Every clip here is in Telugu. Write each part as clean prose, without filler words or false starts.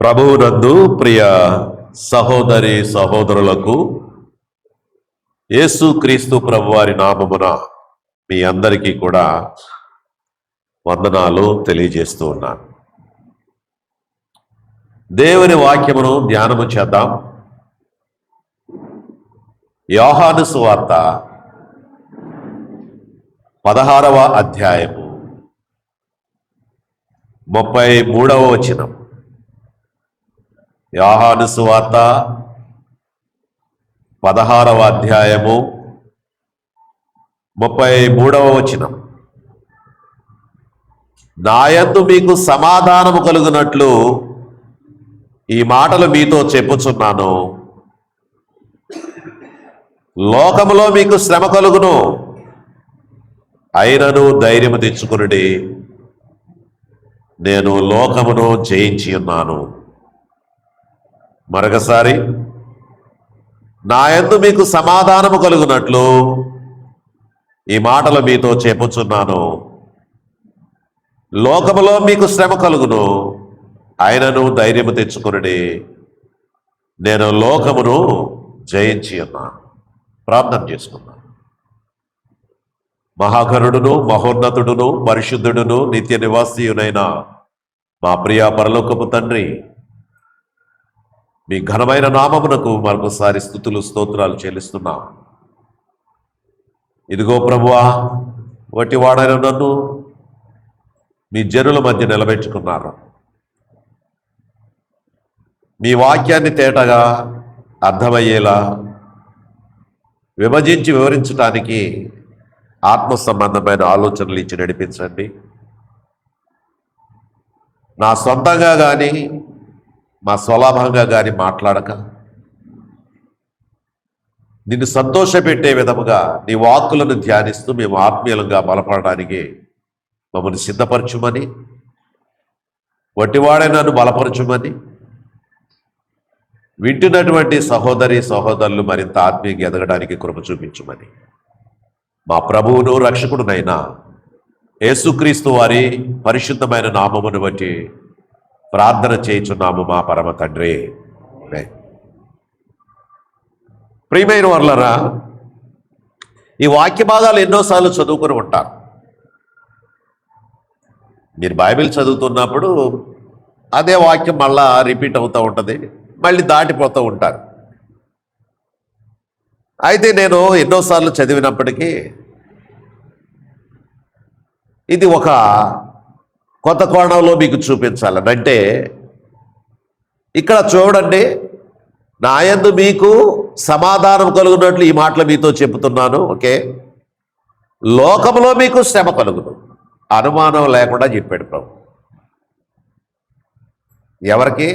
ప్రభువునందు ప్రియ సహోదరి సహోదరులకు యేసుక్రీస్తు ప్రభువారి నామమున మీ అందరికీ కూడా వందనాలు తెలియజేస్తూ ఉన్నాను. దేవుని వాక్యమును ధ్యానము చేద్దాం. యోహాను సువార్త 16వ అధ్యాయము 33వ వచనం. యోహాను సువార్త 16వ అధ్యాయము 33వ వచనం. నాయందు మీకు సమాధానము కలుగునట్లు ఈ మాటలు మీతో చెప్పుచున్నాను. లోకములో మీకు శ్రమ కలుగును, అయినను ధైర్యము తెచ్చుకొనుడి, నేను లోకమును జయించి ఉన్నాను. మరొకసారి, నాయందు మీకు సమాధానము కలుగునట్లు ఈ మాటలు మీతో చెప్పుచున్నాను. లోకములో మీకు శ్రమ కలుగును, ఆయనను ధైర్యము తెచ్చుకొనుడి, నేను లోకమును జయించి ఉన్నాను. ప్రార్థన చేసుకున్నాను. మహాగణుడును మహోన్నతుడును పరిశుద్ధుడును నిత్య నివాసియునైన మా ప్రియ పరలోకపు తండ్రి, మీ ఘనమైన నామమునకు మరొకసారి స్తుతులు స్తోత్రాలు చెల్లిస్తున్నా. ఇదిగో ప్రభువా, వట్టివాడైన నన్ను మీ జనుల మధ్య నిలబెట్టుకున్నారు. మీ వాక్యాన్ని తేటగా అర్థమయ్యేలా విభజించి వివరించడానికి ఆత్మ సంబంధమైన ఆలోచనలు ఇచ్చి నడిపించండి. నా సొంతంగా కానీ మా స్వలాభంగా కానీ మాట్లాడక, నిన్ను సంతోషపెట్టే విధముగా నీ వాక్కులను ధ్యానిస్తూ మేము ఆత్మీయులంగా బలపడడానికి మమ్మల్ని సిద్ధపరచుమని, వట్టివాడే నన్ను బలపరచుమని, వింటున్నటువంటి సహోదరి సహోదరులు మరింత ఆత్మీయంగా ఎదగడానికి కృప చూపించుమని మా ప్రభువును రక్షకుడునైనా యేసుక్రీస్తు వారి పరిశుద్ధమైన నామమును బట్టి ప్రార్థన చేయుచున్నాము మా పరమ తండ్రి. ప్రియమైన వర్లరా, ఈ వాక్య భాగాలు ఎన్నోసార్లు చదువుకొని ఉంటారు. మీరు బైబిల్ చదువుతున్నప్పుడు అదే వాక్యం మళ్ళా రిపీట్ అవుతూ ఉంటుంది, మళ్ళీ దాటిపోతూ ఉంటారు. అయితే నేను ఎన్నోసార్లు చదివినప్పటికీ ఇది ఒక కొత్త కోణంలో మీకు చూపించాలని, అంటే ఇక్కడ చూడండి, నాయందు మీకు సమాధానం కలుగునట్లు ఈ మాటలు మీతో చెబుతున్నాను. ఓకే, లోకంలో మీకు శ్రమ కలుగును, అనుమానం లేకుండా చెప్పాడు ప్రభు. ఎవరికి?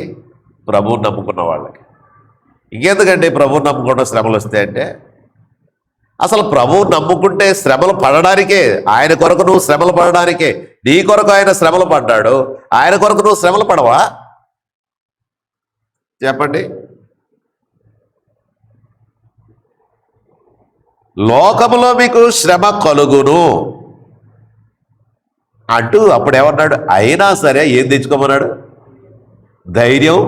ప్రభువుని నమ్ముకున్న వాళ్ళకి. ఇంకెందుకంటే ప్రభువుని నమ్ముకుంటే శ్రమలు వస్తాయంటే, అసలు ప్రభువు నమ్ముకుంటే శ్రమలు పడడానికే, ఆయన కొరకు నువ్వు శ్రమలు పడడానికే. నీ కొరకు ఆయన శ్రమలు పడ్డాడు, ఆయన కొరకు నువ్వు శ్రమలు పడవా? చెప్పండి. లోకములో మీకు శ్రమ కలుగును అంటూ అప్పుడు ఏమన్నాడు? అయినా సరే ఏం తెచ్చుకోమన్నాడు? ధైర్యం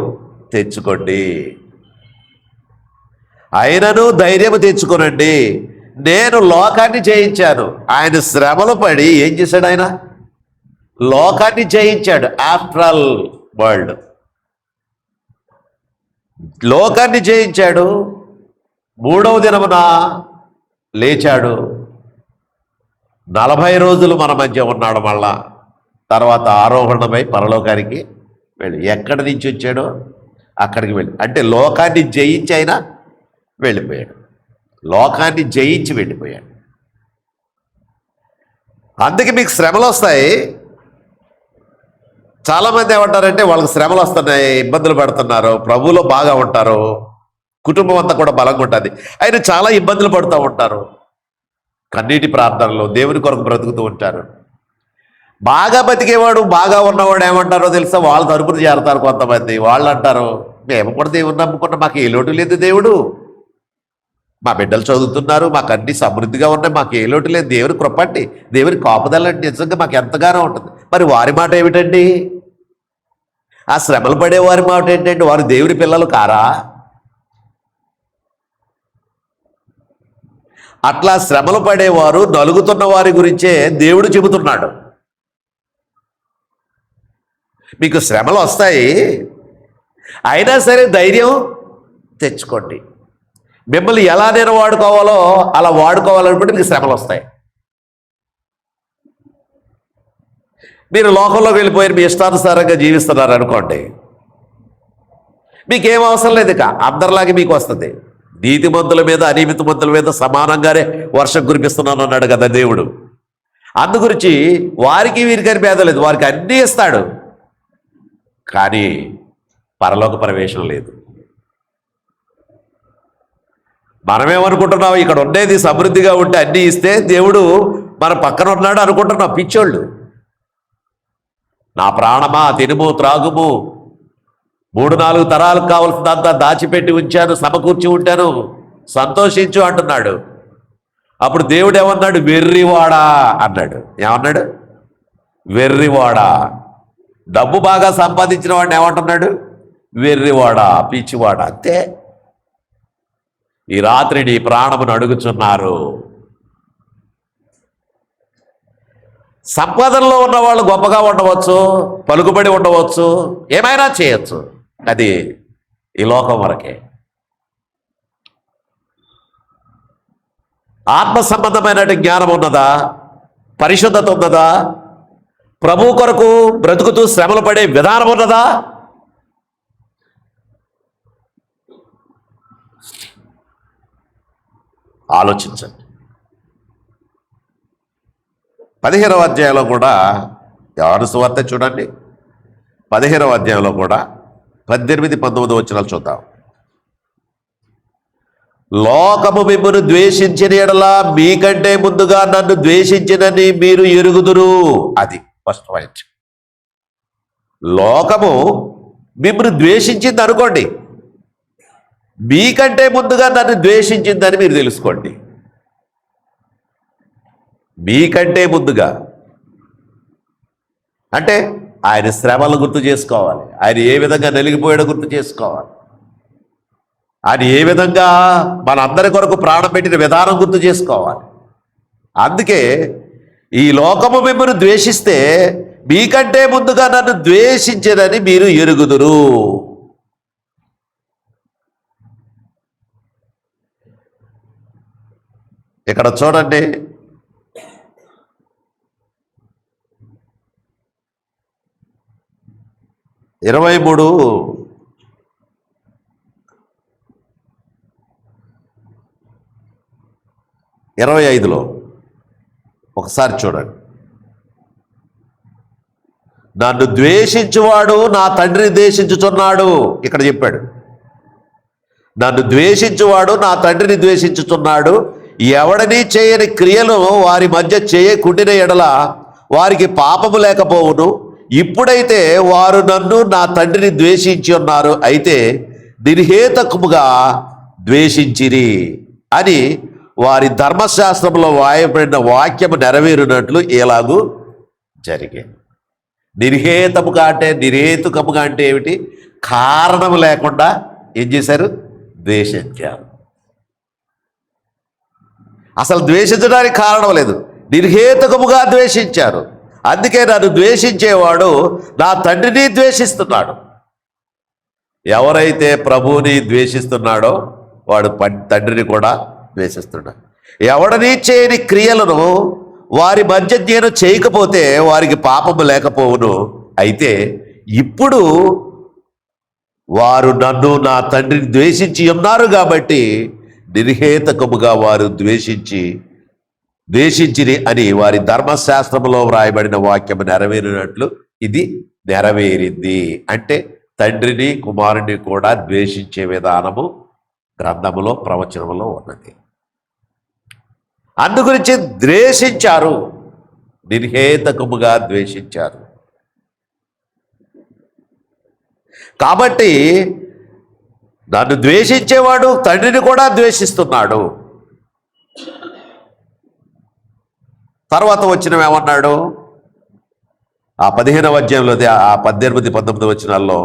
తెచ్చుకోండి, ఆయనను ధైర్యం తెచ్చుకోనండి, నేను లోకాన్ని జయించాను. ఆయన శ్రమలు పడి ఏం చేశాడు? ఆయన లోకాన్ని జయించాడు. ఆఫ్టర్ ఆల్ వరల్డ్ లోకాన్ని జయించాడు. 3వ దినమున లేచాడు. 40 రోజులు మన మధ్య ఉన్నాడు. మళ్ళా తర్వాత ఆరోహణమై పరలోకానికి వెళ్ళి, ఎక్కడి నుంచి వచ్చాడో అక్కడికి వెళ్ళి, అంటే లోకాన్ని జయించి ఆయన వెళ్ళిపోయాడు. లోకాన్ని జయించి వెళ్ళిపోయాడు. అందుకే మీకు శ్రమలు వస్తాయి. చాలామంది ఏమంటారంటే వాళ్ళకి శ్రమలు వస్తున్నాయి, ఇబ్బందులు పడుతున్నారు, ప్రభువులో బాగా ఉంటారు, కుటుంబం అంతా కూడా బలంగా ఉంటుంది, ఆయన చాలా ఇబ్బందులు పడుతూ ఉంటారు, కన్నీటి ప్రార్థనలో దేవుని కొరకు బ్రతుకుతూ ఉంటారు. బాగా బతికేవాడు, బాగా ఉన్నవాడు ఏమంటారో తెలుసా? వాళ్ళ తరపున చేరతారు కొంతమంది. వాళ్ళు అంటారు, మేము కూడా దేవుని నమ్ముకున్నా, మాకు ఏ లోటు లేదు, దేవుడు మా బిడ్డలు చదువుతున్నారు, మాకు అన్ని సమృద్ధిగా ఉన్నాయి, మాకు ఏ లోటు లేదు, దేవుని కృపండి, దేవుని కాపుదలండి, నిజంగా మాకు ఎంతగానో ఉంటుంది. మరి వారి మాట ఏమిటండి? ఆ శ్రమలు పడేవారి మాట ఏంటంటే వారు దేవుడి పిల్లలు కారా? అట్లా శ్రమలు పడేవారు నలుగుతున్న వారి గురించే దేవుడు చెబుతున్నాడు. మీకు శ్రమలు వస్తాయి, అయినా సరే ధైర్యం తెచ్చుకోండి. మిమ్మల్ని ఎలా నేను వాడుకోవాలో అలా వాడుకోవాలనుకుంటే మీకు శ్రమలు వస్తాయి. మీరు లోకంలోకి వెళ్ళిపోయి మీ ఇష్టానుసారంగా జీవిస్తున్నారు అనుకోండి, మీకేం అవసరం లేదు. ఇక అందరిలాగే మీకు వస్తుంది. నీతిమంతుల మీద అనియమితమంతుల మీద సమానంగానే వర్షం కురిపిస్తున్నాను అన్నాడు కదా దేవుడు. అందు గురించి వారికి వీరికి అని భేదం లేదు, వారికి అన్నీ ఇస్తాడు. కానీ పరలోక ప్రవేశం లేదు. మనమేమనుకుంటున్నాం, ఇక్కడ ఉండేది సమృద్ధిగా ఉంటే అన్నీ ఇస్తే దేవుడు మన పక్కన ఉన్నాడు అనుకుంటున్నాం. పిచ్చోళ్ళు. నా ప్రాణమా తినుము త్రాగుము, 3-4 తరాలకు కావాల్సిందంతా దాచిపెట్టి ఉంచాను, సమకూర్చి ఉంటాను, సంతోషించు అంటున్నాడు. అప్పుడు దేవుడు ఏమన్నాడు? వెర్రివాడా అన్నాడు. ఏమన్నాడు? వెర్రివాడా. డబ్బు బాగా సంపాదించిన వాడిని ఏమంటున్నాడు? వెర్రివాడా, పిచ్చివాడా. అంతే. ఈ రాత్రి నీ ప్రాణమును అడుగుచున్నారు. సంపాదనలో ఉన్న వాళ్ళు గొప్పగా ఉండవచ్చు, పలుకుబడి ఉండవచ్చు, ఏమైనా చేయొచ్చు. అది ఈ లోకం వరకే. ఆత్మ సంబంధమైన జ్ఞానం ఉన్నదా? పరిశుద్ధత ఉన్నదా? ప్రభు కొరకు బ్రతుకుతూ శ్రమలు పడే విధానం ఉన్నదా? ఆలోచించండి. 15వ అధ్యాయంలో కూడా యోహాను సువార్త చూడండి. 15వ అధ్యాయంలో కూడా 18-19 వచనాలు చూద్దాం. లోకము మిమ్మును ద్వేషించిన యెడల మీకంటే ముందుగా నన్ను ద్వేషించినని మీరు ఎరుగుదురు. అది ఫస్ట్ పాయింట్. లోకము మిమ్మును ద్వేషించింది అనుకోండి, మీకంటే ముందుగా నన్ను ద్వేషించిందని మీరు తెలుసుకోండి. మీకంటే ముందుగా అంటే ఆయన శ్రమలు గుర్తు చేసుకోవాలి, ఆయన ఏ విధంగా నలిగిపోయాడో గుర్తు చేసుకోవాలి, ఆయన ఏ విధంగా మనందరి కొరకు ప్రాణం పెట్టిన విధానం గుర్తు చేసుకోవాలి. అందుకే ఈ లోకము మిమ్మల్ని ద్వేషిస్తే మీకంటే ముందుగా నన్ను ద్వేషించదని మీరు ఎరుగుదురు. ఇక్కడ చూడండి, ఇరవై 23:25 ఒకసారి చూడండి. నన్ను ద్వేషించువాడు నా తండ్రిని ద్వేషించుచున్నాడు. ఇక్కడ చెప్పాడు, నన్ను ద్వేషించువాడు నా తండ్రిని ద్వేషించుచున్నాడు. ఎవడని చేయని క్రియలు వారి మధ్య చేయకుండిన ఎడల వారికి పాపము లేకపోవును. ఇప్పుడైతే వారు నన్ను నా తండ్రిని ద్వేషించి ఉన్నారు, అయితే నిర్హేతుకముగా ద్వేషించిరి అని వారి ధర్మశాస్త్రంలో వాయబడిన వాక్యము నెరవేరునట్లు ఎలాగూ జరిగింది. నిర్హేతముగా అంటే నిర్హేతుకముగా అంటే ఏమిటి? కారణం లేకుండా ఏం చేశారు? ద్వేషించారు. అసలు ద్వేషించడానికి కారణం లేదు, నిర్హేతుకముగా ద్వేషించారు. అందుకే నన్ను ద్వేషించేవాడు నా తండ్రిని ద్వేషిస్తున్నాడు. ఎవరైతే ప్రభువుని ద్వేషిస్తున్నాడో వాడు తండ్రిని కూడా ద్వేషిస్తున్నాడు. ఎవడని చేయని క్రియలను వారి మధ్య నేను చేయకపోతే వారికి పాపము లేకపోవును. అయితే ఇప్పుడు వారు నన్ను నా తండ్రిని ద్వేషించి ఉన్నారు కాబట్టి నిర్హేతుకముగా వారు ద్వేషించిరి అని వారి ధర్మశాస్త్రంలో వ్రాయబడిన వాక్యం నెరవేరినట్లు ఇది నెరవేరింది. అంటే తండ్రిని కుమారుని కూడా ద్వేషించే విధానము గ్రంథములో ప్రవచనములో ఉన్నది. అందుగురించి ద్వేషించారు, నిర్హేతుకముగా ద్వేషించారు. కాబట్టి నన్ను ద్వేషించేవాడు తండ్రిని కూడా ద్వేషిస్తున్నాడు. తర్వాత వచ్చినవేమన్నాడు? ఆ 15వ అధ్యాయంలో ఆ 18, 19 వచనాల్లో,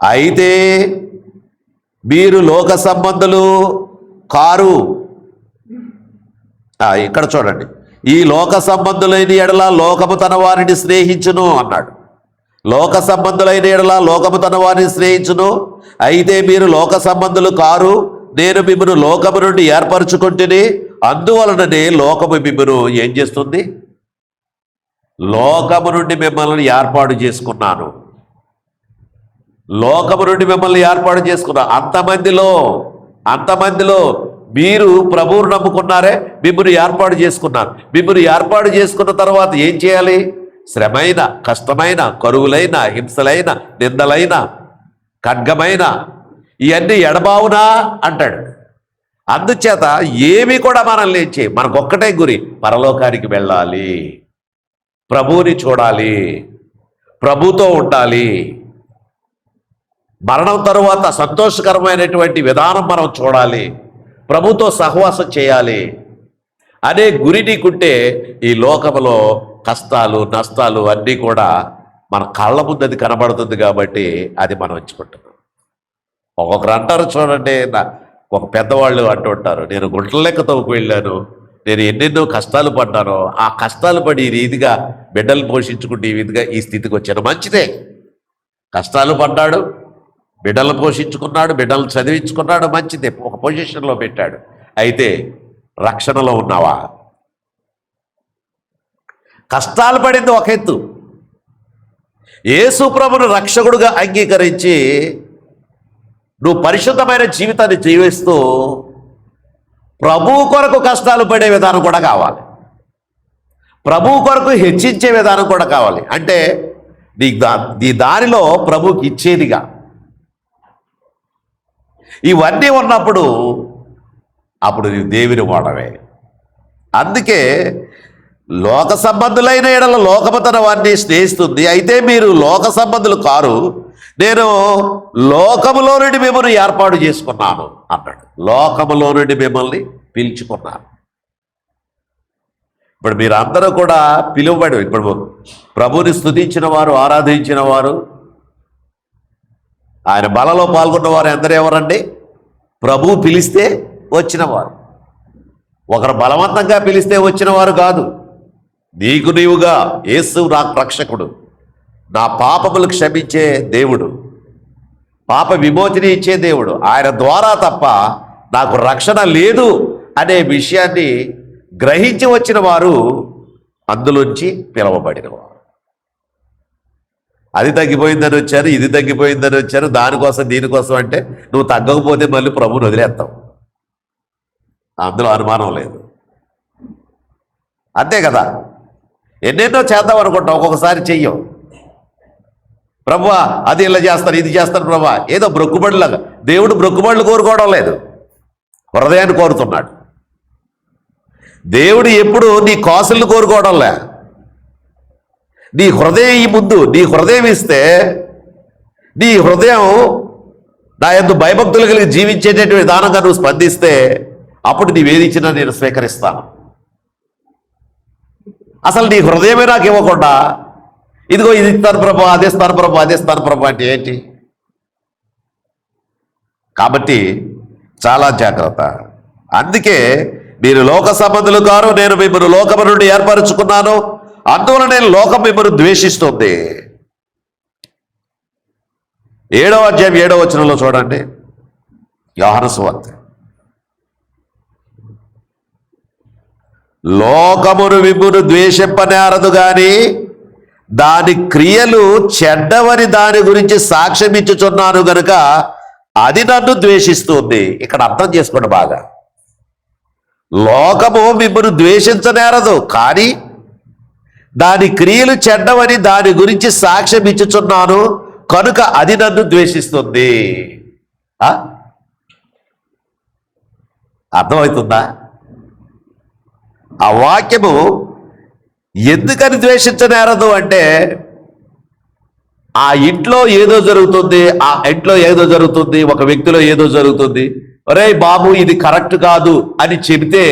అయితే మీరు లోక సంబంధులు కారు. ఇక్కడ చూడండి, ఈ లోక సంబంధులైన ఎడల లోకము తన వారిని స్నేహించును అన్నాడు. లోక సంబంధులైన ఎడల లోకము తన వారిని స్నేహించును. అయితే మీరు లోక సంబంధులు కారు, నేను మిమ్మను లోకము నుండి ఏర్పరచుకుంటుని, అందువలననే లోకము మిమ్మను ఏం చేస్తుంది? లోకము నుండి మిమ్మల్ని ఏర్పాటు చేసుకున్నాను. లోకము నుండి మిమ్మల్ని ఏర్పాటు చేసుకున్నాను. అంతమందిలో మీరు ప్రభువును నమ్ముకున్నారే, మిమ్మల్ని ఏర్పాటు చేసుకున్నారు. మిమ్మల్ని ఏర్పాటు చేసుకున్న తర్వాత ఏం చేయాలి? శ్రమైన, కష్టమైన, కరువులైన, హింసలైన, నిందలైన, ఖడ్గమైన ఇవన్నీ ఎడబావునా అంటాడు. అందుచేత ఏమి కూడా మనల్ని ఏం చేయి, మనకొక్కటే గురి, పరలోకానికి వెళ్ళాలి, ప్రభువుని చూడాలి, ప్రభుతో ఉండాలి, మరణం తరువాత సంతోషకరమైనటువంటి విధానం మనం చూడాలి, ప్రభుతో సహవాసం చేయాలి అనే గురి నీకుంటే ఈ లోకంలో కష్టాలు, నష్టాలు అన్నీ కూడా మన కళ్ళ ముందు అది కనబడుతుంది కాబట్టి అది మనం ఎంచుకుంటున్నాం. ఒక్కొక్కరు అంటారు చూడండి, ఒక పెద్దవాళ్ళు అంటూ ఉంటారు, నేను గుంటల లెక్క తవ్వుకు వెళ్ళాను, నేను ఎన్నెన్నో కష్టాలు పడ్డాను, ఆ కష్టాలు పడి ఈ రీతిగా బిడ్డలు పోషించుకుంటే ఈ విధిగా ఈ స్థితికి వచ్చాను. మంచిదే, కష్టాలు పడ్డాడు, బిడ్డలు పోషించుకున్నాడు, బిడ్డలు చదివించుకున్నాడు, మంచిదే, ఒక పొజిషన్లో పెట్టాడు. అయితే రక్షణలో ఉన్నావా? కష్టాలు పడింది ఒక ఎత్తు, యేసు ప్రభువును రక్షకుడుగా అంగీకరించి నువ్వు పరిశుద్ధమైన జీవితాన్ని జీవిస్తూ ప్రభువు కొరకు కష్టాలు పడే విధానం కూడా కావాలి, ప్రభువు కొరకు హెచ్చించే విధానం కూడా కావాలి. అంటే నీ దారిలో ప్రభువుకి ఇచ్చేదిగా ఇవన్నీ ఉన్నప్పుడు అప్పుడు నీ దేవుని వాడవే. అందుకే లోక సంబంధులైన ఎడల లోకము తన వారిని స్నేహిస్తుంది. అయితే మీరు లోక సంబంధులు కారు, నేను లోకములో నుండి మిమ్మల్ని ఏర్పాటు చేసుకున్నాను అన్నాడు. లోకములో నుండి మిమ్మల్ని పిలుచుకున్నాను. ఇప్పుడు మీరందరూ కూడా పిలువబడి, ఇప్పుడు ప్రభువుని స్తుతించిన వారు, ఆరాధించిన వారు, ఆయన బలలో పాల్గొన్న వారు అందరూ ఎవరండి? ప్రభువు పిలిస్తే వచ్చినవారు. ఒకరు బలవంతంగా పిలిస్తే వచ్చిన వారు కాదు. నీకు నీవుగా, యేసు నాకు రక్షకుడు, నా పాపములు క్షమించే దేవుడు, పాప విమోచన ఇచ్చే దేవుడు, ఆయన ద్వారా తప్ప నాకు రక్షణ లేదు అనే విషయాన్ని గ్రహించి వచ్చిన వారు అందులోంచి పిలవబడిన వారు. అది తగ్గిపోయిందని వచ్చారు, ఇది తగ్గిపోయిందని వచ్చారు, దానికోసం దీనికోసం అంటే నువ్వు తగ్గకపోతే మళ్ళీ ప్రభువుని వదిలేస్తావు, అందులో అనుమానం లేదు. అంతే కదా, ఎన్నెన్నో చేద్దాం అనుకుంటాం, ఒక్కొక్కసారి చెయ్యం. ప్రభువా అది ఇలా చేస్తాను, ఇది చేస్తాను ప్రభువా, ఏదో బ్రొక్కుబడిలాగా. దేవుడు బ్రొక్కుబడులు కోరుకోవడం లేదు, హృదయాన్ని కోరుతున్నాడు. దేవుడు ఎప్పుడు నీ కాసులను కోరుకోవడంలే, నీ హృదయం ఈ ముందు, నీ హృదయం ఇస్తే, నీ హృదయం నా యందు భయభక్తులు కలిగి జీవించేటటువంటి విధానంగా నువ్వు స్పందిస్తే అప్పుడు నీవేది ఇచ్చినా నేను స్వీకరిస్తాను. అసలు నీ హృదయమే నాకు ఇవ్వకుండా ఇదిగో ఇది ఇస్తాను ప్రభు, అదే ఇస్తాను ప్రభు, అదే ఇస్తాను ప్రభు అంటే ఏంటి? కాబట్టి చాలా జాగ్రత్త. అందుకే మీరు లోక సంబంధులు కారు, నేను మిమ్మల్ని లోకము నుండి ఏర్పరచుకున్నాను, అందువల్ల నేను లోకం మిమ్మల్ని ద్వేషిస్తుంది. 7వ అధ్యాయం 7వ వచనంలో చూడండి, యోహాను సువార్త. లోకమును మిమ్మును ద్వేషింపనేరదు గాని దాని క్రియలు చెడ్డవని దాని గురించి సాక్ష్యం ఇచ్చుచున్నాను గనుక అది నన్ను ద్వేషిస్తుంది. ఇక్కడ అర్థం చేసుకోండి బాగా, లోకము మిమ్మును ద్వేషించనేరదు కానీ దాని క్రియలు చెడ్డవని దాని గురించి సాక్ష్యం ఇచ్చుచున్నాను కనుక అది నన్ను ద్వేషిస్తుంది. అర్థమవుతుందా? ఆ వాక్యము ఎందుకని ద్వేషించనేరదు అంటే, ఆ ఇంట్లో ఏదో జరుగుతుంది, ఆ ఇంట్లో ఏదో జరుగుతుంది, ఒక వ్యక్తిలో ఏదో జరుగుతుంది, ఒరే బాబు ఇది కరెక్ట్ కాదు అని చెబితే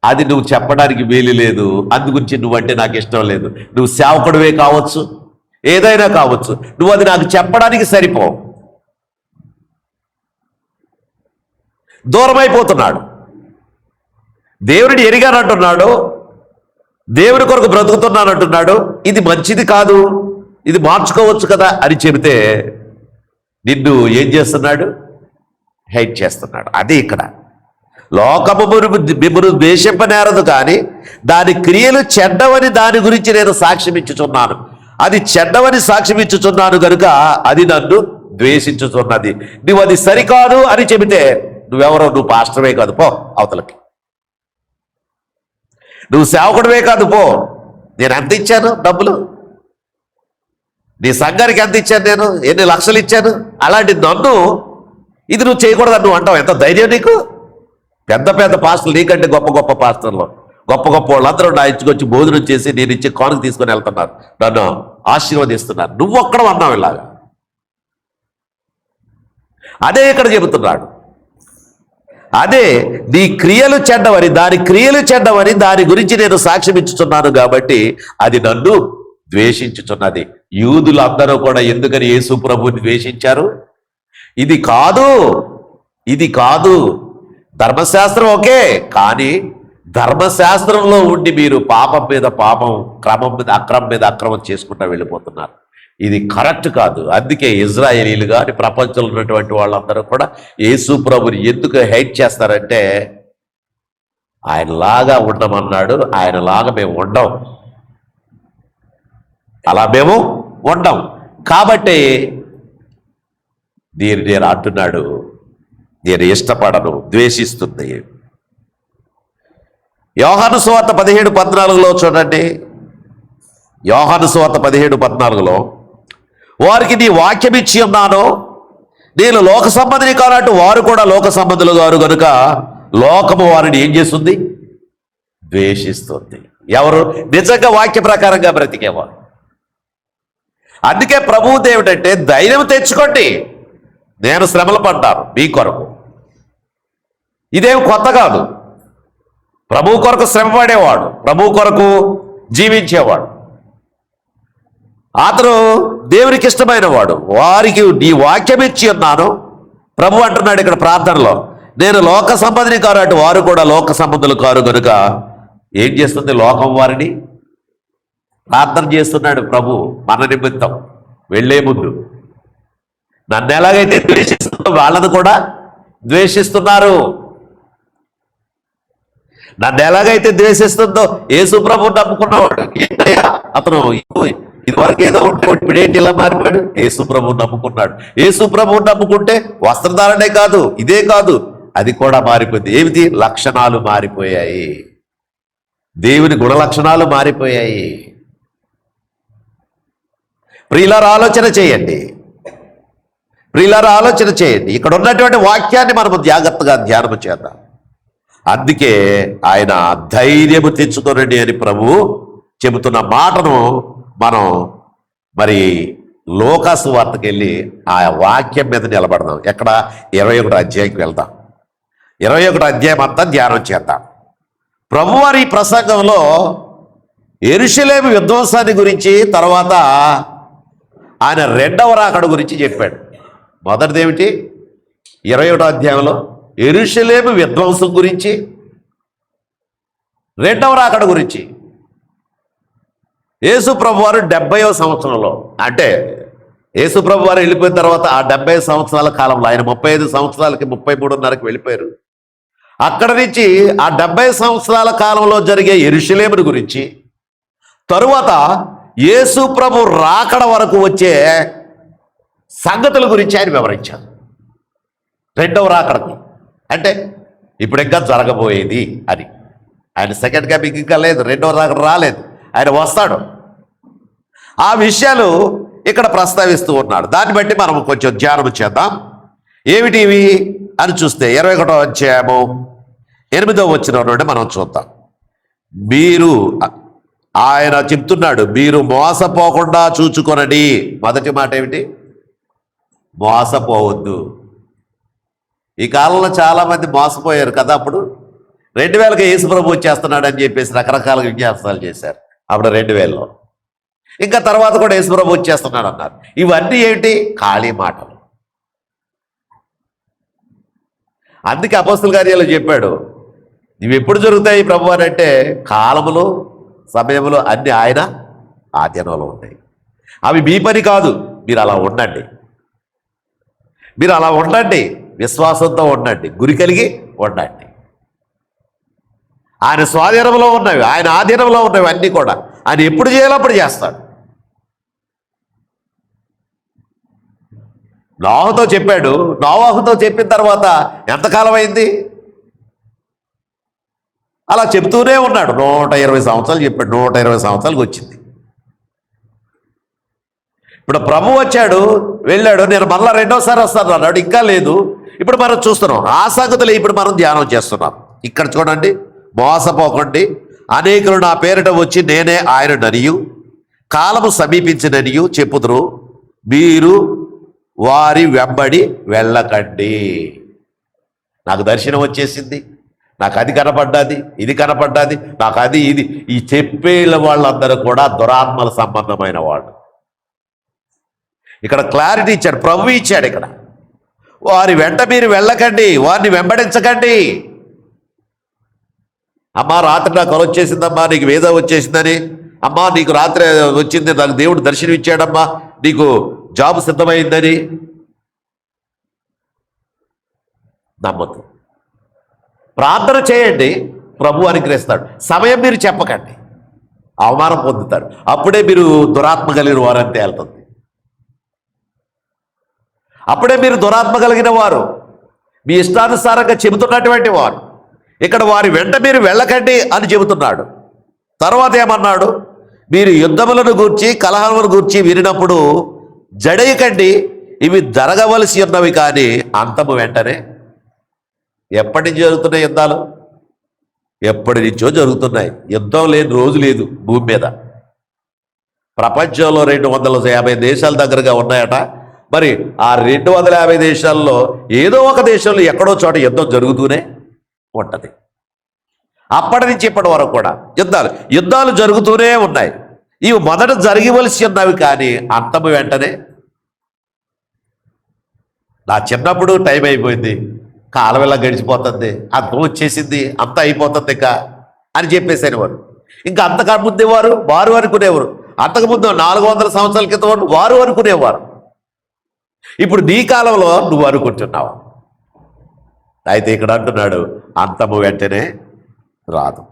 అది నువ్వు చెప్పడానికి వీలు లేదు, అందుగురించి నువ్వంటే నాకు ఇష్టం లేదు. నువ్వు సేవకుడివే కావచ్చు, ఏదైనా కావచ్చు, నువ్వు అది నాకు చెప్పడానికి సరిపో. దూరం అయిపోతున్నాడు. దేవుడిని ఎరిగానంటున్నాడు, దేవుని కొరకు బ్రతుకుతున్నానంటున్నాడు. ఇది మంచిది కాదు, ఇది మార్చుకోవచ్చు కదా అని చెబితే నిన్ను ఏం చేస్తున్నాడు? హెయిట్ చేస్తున్నాడు. అది ఇక్కడ లోకము మిమ్మును ద్వేషింపనేరదు, కానీ దాని క్రియలు చెడ్డవని దాని గురించి నేను సాక్ష్యం ఇచ్చుచున్నాను. అది చెడ్డవని సాక్ష్యం ఇచ్చుచున్నాను కనుక అది నన్ను ద్వేషించుచున్నది. నువ్వు అది సరికాదు అని చెబితే నువ్వెవరో, నువ్వు పాస్టర్వే కాదు, పో అవతలకి. నువ్వు సేవకుడివే కాదు, పో. నేను ఎంత ఇచ్చాను డబ్బులు? నీ సంఘానికి ఎంత ఇచ్చాను? నేను ఎన్ని లక్షలు ఇచ్చాను? అలాంటి నన్ను ఇది నువ్వు చేయకూడదని నువ్వు అంటావు. ఎంత ధైర్యం నీకు? పెద్ద పెద్ద పాస్టర్లు, నీకంటే గొప్ప గొప్ప పాస్టర్లు, గొప్ప గొప్ప వాళ్ళందరూ నా ఇచ్చుకొచ్చి భోజనం చేసి నేను ఇచ్చే కానుక తీసుకొని వెళ్తున్నారు, నన్ను ఆశీర్వదిస్తున్నారు. నువ్వు ఒక్కడ అన్నావు ఇలాగా. అదే ఇక్కడ చెబుతున్నాడు. అదే నీ క్రియలు చెడ్డవని, దాని క్రియలు చెడ్డవని దాని గురించి నేను సాక్ష్యం ఇచ్చుచున్నాను కాబట్టి అది నన్ను ద్వేషించుచున్నది. యూదులందరూ కూడా ఎందుకని యేసు ప్రభువుని ద్వేషించారు? ఇది కాదు, ఇది కాదు. ధర్మశాస్త్రం ఓకే, కానీ ధర్మశాస్త్రంలో ఉండి మీరు పాపం మీద పాపం, క్రమం మీద అక్రమం మీద అక్రమం చేసుకుంటూ వెళ్ళిపోతున్నారు. ఇది కరెక్ట్ కాదు. అందుకే ఇజ్రాయేలీలు కానీ ప్రపంచంలో ఉన్నటువంటి వాళ్ళందరూ కూడా యేసు ప్రభుని ఎందుకు హెయిట్ చేస్తారంటే ఆయనలాగా ఉండమన్నాడు, ఆయనలాగా మేము ఉండం, అలా మేము ఉండం. కాబట్టి నేను అంటున్నాడు, నేను ఇష్టపడను, ద్వేషిస్తుంది. యోహాను సువార్త 17:14 చూడండి. యోహాను సువార్త 17:14 వారికి నీ వాక్యం ఇచ్చి ఉన్నాను, నేను లోక సంబంధిని కానట్టు వారు కూడా లోక సంబంధులు గారు కనుక లోకము వారిని ఏం చేస్తుంది? ద్వేషిస్తుంది. ఎవరు? నిజంగా వాక్య ప్రకారంగా బ్రతికేవారు. అందుకే ప్రభువు దేవుడంటే ధైర్యం తెచ్చుకోండి, నేను శ్రమలు పడ్డాను మీ కొరకు. ఇదేం కొత్త కాదు. ప్రభువు కొరకు శ్రమ పడేవాడు, ప్రభువు కొరకు జీవించేవాడు, అతను దేవునికి ఇష్టమైన వాడు. వారికి నీ వాక్యం ఇచ్చి ఉన్నాను. ప్రభు అంటున్నాడు ఇక్కడ ప్రార్థనలో, నేను లోక సంబంధిని కారు అటు వారు కూడా లోక సంబంధులు కారు కనుక ఏం చేస్తుంది? లోకం వారిని ప్రార్థన చేస్తున్నాడు ప్రభు మన నిమిత్తం. వెళ్లే ముందు నన్ను ఎలాగైతే ద్వేషిస్తుందో వాళ్ళను కూడా ద్వేషిస్తున్నారు. నన్ను ఎలాగైతే ద్వేషిస్తుందో యేసు ప్రభువు నమ్ముకున్నవాడు అతను ఇదివరకు ఏదో ఉంటే ఇప్పుడేంటి ఇలా మారిపోయాడు? యేసు ప్రభువు నమ్ముకున్నాడు. యేసు ప్రభువు నమ్ముకుంటే వస్త్రధారణే కాదు, ఇదే కాదు, అది కూడా మారిపోయింది. ఏమిటి? లక్షణాలు మారిపోయాయి, దేవుని గుణ లక్షణాలు మారిపోయాయి. ప్రియులారా ఆలోచన చేయండి, ప్రియులారా ఆలోచన చేయండి. ఇక్కడ ఉన్నటువంటి వాక్యాన్ని మనము జాగ్రత్తగా ధ్యానం చేద్దాం. అందుకే ఆయన ధైర్యము తెచ్చుకోనండి అని ప్రభువు చెబుతున్న మాటను మనం మరి లోకాసు వార్తకి వెళ్ళి ఆ వాక్యం మీద నిలబడదాం. ఎక్కడ? 21వ అధ్యాయంకి వెళ్దాం. 21వ అధ్యాయం అంతా ధ్యానం చేద్దాం. ప్రభువారి ఈ ప్రసంగంలో యెరూషలేము విధ్వంసాన్ని గురించి, తర్వాత ఆయన రెండవ రాకడ గురించి చెప్పాడు. మొదటిది ఏమిటి? 21వ అధ్యాయంలో యెరూషలేము విధ్వంసం గురించి, రెండవ రాకడ గురించి. యేసు ప్రభు వారు 70వ సంవత్సరంలో, అంటే యేసు ప్రభు వారు వెళ్ళిపోయిన తర్వాత ఆ 70 సంవత్సరాల కాలంలో, ఆయన 35 సంవత్సరాలకి 33.5కి వెళ్ళిపోయారు. అక్కడ నుంచి ఆ 70 సంవత్సరాల కాలంలో జరిగే యెరూషలేమును గురించి, తరువాత యేసు ప్రభు రాకడ వరకు వచ్చే సంగతుల గురించి ఆయన వివరించారు. రెండవ రాకడకి అంటే ఇప్పుడు ఇంకా జరగబోయేది అని. ఆయన సెకండ్ కమింగ్ ఇంకా లేదు, రెండవ రాకడ రాలేదు, ఆయన వస్తాడు. ఆ విషయాలు ఇక్కడ ప్రస్తావిస్తూ ఉన్నాడు. దాన్ని బట్టి మనం కొంచెం ధ్యానం చేద్దాం. ఏమిటి ఇవి అని చూస్తే 21వ అధ్యాయము 8వ వచనం నుండి మనం చూద్దాం. మీరు, ఆయన చెప్తున్నాడు, మీరు మోసపోకుండా చూచుకొనండి. మొదటి మాట ఏమిటి? మోసపోవద్దు. ఈ కాలంలో చాలామంది మోసపోయారు కదా. అప్పుడు 2000కి యేసు ప్రభు వచ్చేస్తున్నాడు అని చెప్పేసి రకరకాల విజ్ఞాపనాలు చేశారు అప్పుడు 2000లో. ఇంకా తర్వాత కూడా యేసు ప్రభు వచ్చేస్తున్నాడు అన్నారు. ఇవన్నీ ఏంటి? ఖాళీ మాటలు. అందుకే అపోస్తల కార్యాలు చెప్పాడు, ఇవి ఎప్పుడు జరుగుతాయి ప్రభు అని అంటే, కాలములు సమయములు అన్ని ఆయన ఆధీనంలో ఉంటాయి. అవి మీ పని కాదు. మీరు అలా ఉండండి, మీరు అలా ఉండండి, విశ్వాసంతో ఉండండి, గురి కలిగి ఉండండి. ఆయన స్వాధీనంలో ఉన్నవి, ఆయన ఆధీనంలో ఉన్నవి అన్నీ కూడా ఆయన ఎప్పుడు చేయాలో అప్పుడు చేస్తాడు. నోవాహుతో చెప్పాడు. నోవాహుతో చెప్పిన తర్వాత ఎంతకాలం అయింది? అలా చెప్తూనే ఉన్నాడు. 120 సంవత్సరాలు చెప్పాడు. 120 సంవత్సరాలకు వచ్చింది. ఇప్పుడు ప్రభు వచ్చాడు, వెళ్ళాడు, నేను మళ్ళా రెండోసారి వస్తాను అన్నాడు. ఇంకా లేదు. ఇప్పుడు మనం చూస్తున్నాం ఆ సంగతులు. ఇప్పుడు మనం ధ్యానం చేస్తున్నాం. ఇక్కడ చూడండి, మోసపోకండి, అనేకులు నా పేరిట వచ్చి నేనే ఆయనననియు కాలము సమీపించిననియు చెప్పుదురు, మీరు వారి వెంబడి వెళ్ళకండి. నాకు దర్శనం వచ్చేసింది, నాకు అది కనపడ్డాది, ఇది కనపడ్డాది, నాకు అది ఇది, ఈ చెప్పే వాళ్ళందరూ కూడా దురాత్మల సంబంధమైన వాళ్ళు. ఇక్కడ క్లారిటీ ఇచ్చాడు, ప్రభు ఇచ్చాడు. ఇక్కడ వారి వెంట మీరు వెళ్ళకండి, వారిని వెంబడించకండి. అమ్మా రాత్రి నాకు కల వచ్చేసిందమ్మా, నీకు వేద వచ్చేసిందని, అమ్మా నీకు రాత్రి వచ్చింది, నాకు దేవుడు దర్శనం ఇచ్చాడమ్మా, నీకు జాబ్ సిద్ధమైందని నమ్మద్దు. ప్రార్థన చేయండి, ప్రభు అనుగ్రహిస్తాడు. సమయం మీరు చెప్పకండి, అవమానం పొందుతారు. అప్పుడే మీరు దురాత్మ కలిగిన వారని తేలుతుంది. అప్పుడే మీరు దురాత్మ కలిగిన వారు, మీ ఇష్టానుసారంగా చెబుతున్నటువంటి వారు. ఇక్కడ వారి వెంట మీరు వెళ్ళకండి అని చెబుతున్నాడు. తర్వాత ఏమన్నాడు? మీరు యుద్ధములను గూర్చి కలహములను గూర్చి వినినప్పుడు జడయకండి, ఇవి జరగవలసి ఉన్నవి, కానీ అంతము వెంటనే. ఎప్పటి నుంచి జరుగుతున్నాయి యుద్ధాలు? ఎప్పటి నుంచో జరుగుతున్నాయి. యుద్ధం లేని రోజు లేదు భూమి మీద. ప్రపంచంలో 250 దేశాల దగ్గరగా ఉన్నాయట. మరి ఆ 250 దేశాల్లో ఏదో ఒక దేశంలో ఎక్కడో చోట యుద్ధం జరుగుతూనే ఉంటుంది. అప్పటి నుంచి ఇప్పటి వరకు కూడా యుద్ధాలు జరుగుతూనే ఉన్నాయి. ఇవి మొదట జరగవలసి ఉన్నవి, కానీ అంతము వెంటనే. నా చిన్నప్పుడు టైం అయిపోయింది, కాలం ఇలా గడిచిపోతుంది, అంతం వచ్చేసింది, అంత అయిపోతుంది ఇంకా అని చెప్పేసాను వారు. ఇంకా అంతకుముందే వారు అనుకునేవారు. అంతకుముందు 400 సంవత్సరాల క్రితం వారు అనుకునేవారు. ఇప్పుడు నీ కాలంలో నువ్వు అనుకుంటున్నావు. అయితే ఇక్కడ అంటున్నాడు, అంతము వెంటనే రాదు.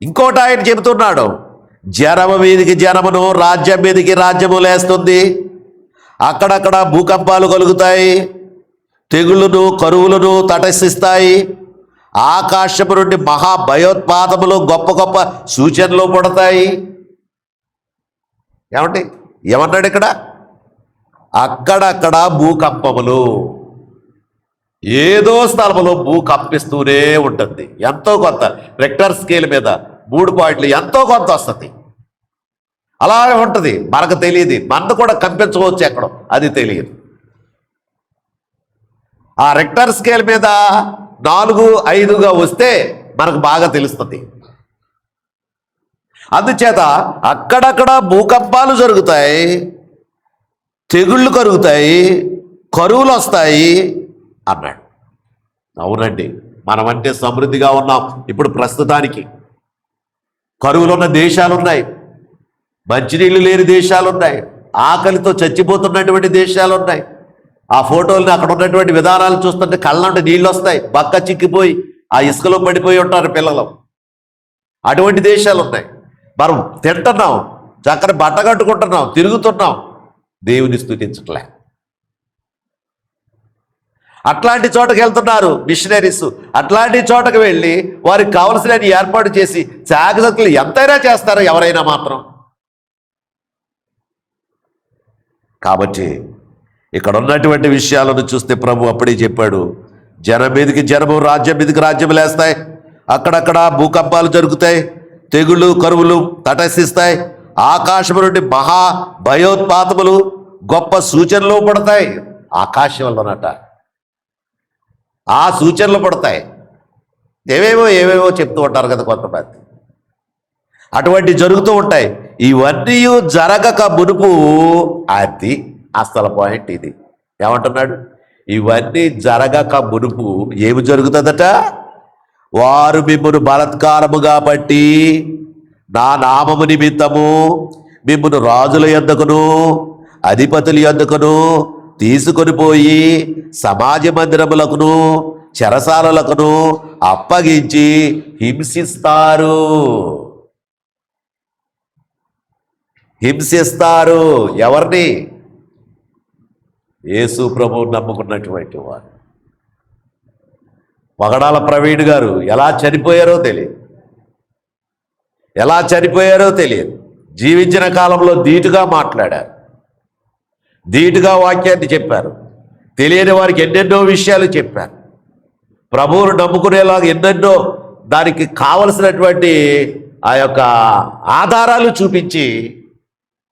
ఇంకోటి ఆయన చెబుతున్నాడు, జనము మీదికి జనమును, రాజ్యం మీదికి రాజ్యము లేస్తుంది. అక్కడక్కడ భూకంపాలు కలుగుతాయి, తెగుళ్ళను కరువులను తటస్థిస్తాయి. ఆకాశము నుండి మహా భయోత్పాతములు, గొప్ప గొప్ప సూచనలు పడతాయి. ఏమన్నాడు ఇక్కడ? అక్కడక్కడ భూకంపములు. ఏదో స్థలంలో భూకంపిస్తూనే ఉంటుంది. ఎంతో కొంత రెక్టర్ స్కేల్ మీద 3 పాయింట్లు ఎంతో కొంత వస్తుంది. అలాగే ఉంటుంది. మనకు తెలియదు, మనకు కూడా కంపించవచ్చు ఎక్కడో, అది తెలియదు. ఆ రెక్టర్ స్కేల్ మీద 4, 5గా వస్తే మనకు బాగా తెలుస్తుంది. అందుచేత అక్కడక్కడ భూకంపాలు జరుగుతాయి, తెగుళ్ళు కరుగుతాయి, కరువులు వస్తాయి అన్నాడు. అవునండి, మనమంటే సమృద్ధిగా ఉన్నాం. ఇప్పుడు ప్రస్తుతానికి కరువులు ఉన్న దేశాలు ఉన్నాయి, మంచినీళ్ళు లేని దేశాలు ఉన్నాయి, ఆకలితో చచ్చిపోతున్నటువంటి దేశాలు ఉన్నాయి. ఆ ఫోటోల్ని అక్కడ ఉన్నటువంటి విధానాలు చూస్తుంటే కళ్ళంటే నీళ్ళు వస్తాయి. బక్క చిక్కిపోయి ఆ ఇసుకలో పడిపోయి ఉంటారు పిల్లలు. అటువంటి దేశాలు ఉన్నాయి. మనం తింటున్నాం, చక్కని బట్ట కట్టుకుంటున్నాం, తిరుగుతున్నాం, దేవుని స్తుతించట్లే. అట్లాంటి చోటకి వెళ్తున్నారు మిషనరీస్. అట్లాంటి చోటకు వెళ్ళి వారికి కావలసిన ఏర్పాటు చేసి జాగ్రత్తలు ఎంతైనా చేస్తారు ఎవరైనా మాత్రం. కాబట్టి ఇక్కడ ఉన్నటువంటి విషయాలను చూస్తే ప్రభు అప్పుడే చెప్పాడు, జనం మీదకి జనము, రాజ్యం మీదకి రాజ్యం లేస్తాయి. అక్కడక్కడ భూకంపాలు జరుగుతాయి, తెగుళ్ళు కరువులు తటస్థిస్తాయి. ఆకాశం నుండి మహా భయోత్పాతములు, గొప్ప సూచనలు పడతాయి. ఆకాశంలోనట ఆ సూచనలు పడతాయి. ఏవేవో చెప్తూ ఉంటారు కదా కొంతమంది. అటువంటి జరుగుతూ ఉంటాయి. ఇవన్నీ జరగక మునుపు, అది అసలు పాయింట్ ఇది. ఏమంటున్నాడు? ఇవన్నీ జరగక మునుపు ఏమి జరుగుతుందట? వారు మిమ్మును బలాత్కారముగా బట్టి నా నామము నిమిత్తము మిమ్మును రాజుల యొద్దకును అధిపతుల యొద్దకును తీసుకొని పోయి సమాజ మందిరములకును చెరసాలలకును అప్పగించి హింసిస్తారు. ఎవరిని? యేసు ప్రభువు నమ్ముకున్నటువంటి వారు. పగడాల ప్రవీణ్ గారు ఎలా చనిపోయారో తెలియదు. జీవించిన కాలంలో ధీటుగా మాట్లాడారు, ధీటుగా వాక్యాన్ని చెప్పారు, తెలియని వారికి ఎన్నెన్నో విషయాలు చెప్పారు, ప్రభువును నమ్ముకునేలాగా ఎన్నెన్నో దానికి కావలసినటువంటి ఆ యొక్క ఆధారాలు చూపించి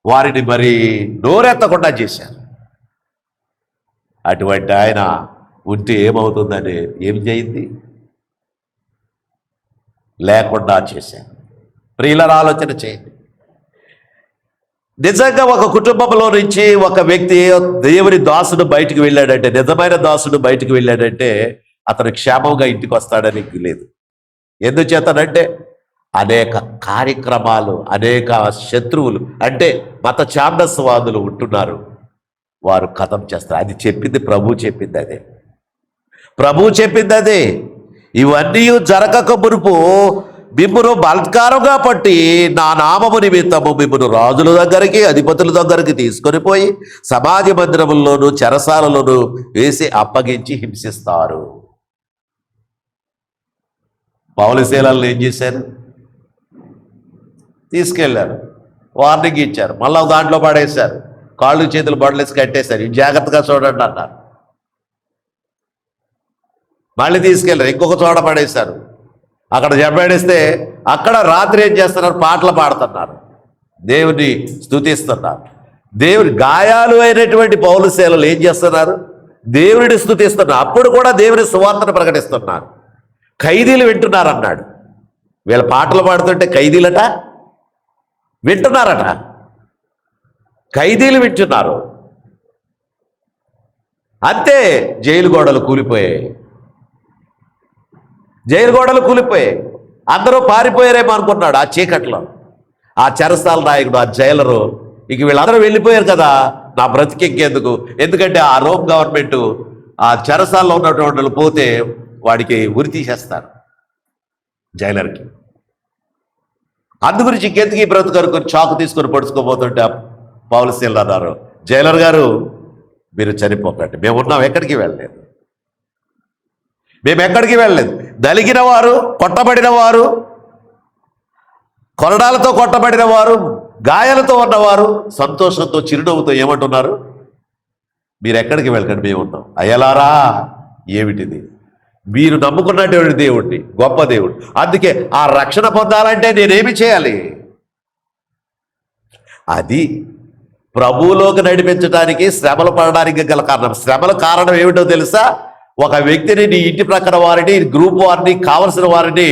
వారిని మరి నోరెత్తకుండా చేశారు. అటువంటి ఆయన ఉంటే ఏమవుతుందని ఏం చేయింది? లేకుండా చేశారు. ప్రియుల ఆలోచన చేయండి. నిజంగా ఒక కుటుంబంలో నుంచి ఒక వ్యక్తి దేవుని దాసుడు బయటికి వెళ్ళాడంటే, నిజమైన దాసుడు బయటికి వెళ్ళాడంటే అతను క్షేమంగా ఇంటికి వస్తాడని లేదు. ఎందుచేతనంటే అనేక కార్యక్రమాలు, అనేక శత్రువులు, అంటే మత ఛాందస్వాదులు ఉంటున్నారు, వారు కథం చేస్తారు. అది చెప్పింది ప్రభు చెప్పింది అదే. ఇవన్నీ జరగక మునుపు మిమ్మును బలాత్కారంగా పట్టి నా నామము నిమిత్తము మిమ్మును రాజుల దగ్గరికి అధిపతుల దగ్గరికి తీసుకొని పోయి సమాజ మందిరముల్లోనూ చెరసాలలోనూ వేసి అప్పగించి హింసిస్తారు. పౌలు శీలలను ఏం చేశారు? తీసుకెళ్లారు, వార్నింగ్ ఇచ్చారు, మళ్ళా దాంట్లో పడేశారు, కాళ్ళు చేతులు బడలేసి కట్టేశారు, జాగ్రత్తగా చూడండి అన్నారు. మళ్ళీ తీసుకెళ్ళారు, ఇంకొక చోట పడేశారు. అక్కడ జబ్బేడిస్తే అక్కడ రాత్రి ఏం చేస్తున్నారు? పాటలు పాడుతున్నారు, దేవుని స్తుతిస్తున్నారు. దేవుని గాయాలు అయినటువంటి పౌలు శీలలు ఏం చేస్తున్నారు? దేవుడిని స్తుతిస్తున్నారు. అప్పుడు కూడా దేవుని సువార్తను ప్రకటిస్తున్నారు. ఖైదీలు వింటున్నారు అన్నాడు. వీళ్ళ పాటలు పాడుతుంటే ఖైదీలట వింటున్నారట. ఖైదీలు వింటున్నారు. అంతే, జైలు గోడలు కూలిపోయాయి. అందరూ పారిపోయారేమో అనుకున్నాడు ఆ చీకట్లో. ఆ చెరసాల నాయకుడు, ఆ జైలరు, ఇక వీళ్ళందరూ వెళ్ళిపోయారు కదా, నా బ్రతికెక్కేందుకు. ఎందుకంటే ఆ రోమ్ గవర్నమెంట్ ఆ చెరసాల్లో ఉన్నటువంటి వాళ్ళు పోతే వాడికి ఉరి తీసేస్తారు జైలర్కి. అందుగురించి ఇంకెందుకు ఈ బ్రతుకరుకొని చాకు తీసుకొని పడుచుకోబోతుంటే పౌలు శీలలు అన్నారు, జైలర్ గారు మీరు చనిపోకండి, మేము ఉన్నాం, ఎక్కడికి వెళ్ళలేదు. నలిగిన వారు, కొట్టబడిన వారు, కొరడాలతో కొట్టబడిన వారు, గాయాలతో ఉన్నవారు సంతోషంతో చిరునవ్వుతో ఏమంటున్నారు? మీరు ఎక్కడికి వెళ్ళకండి, మేము ఉన్నాం. అయ్యలారా, ఏమిటిది? మీరు నమ్ముకున్నటువంటి దేవుడిని, గొప్ప దేవుడు. అందుకే ఆ రక్షణ పొందాలంటే నేనేమి చేయాలి? అది ప్రభువులోకి నడిపించడానికి శ్రమలు పడడానికి గల కారణం. శ్రమల కారణం ఏమిటో తెలుసా? ఒక వ్యక్తిని, నీ ఇంటి ప్రక్కన వారిని, గ్రూప్ వారిని, కావలసిన వారిని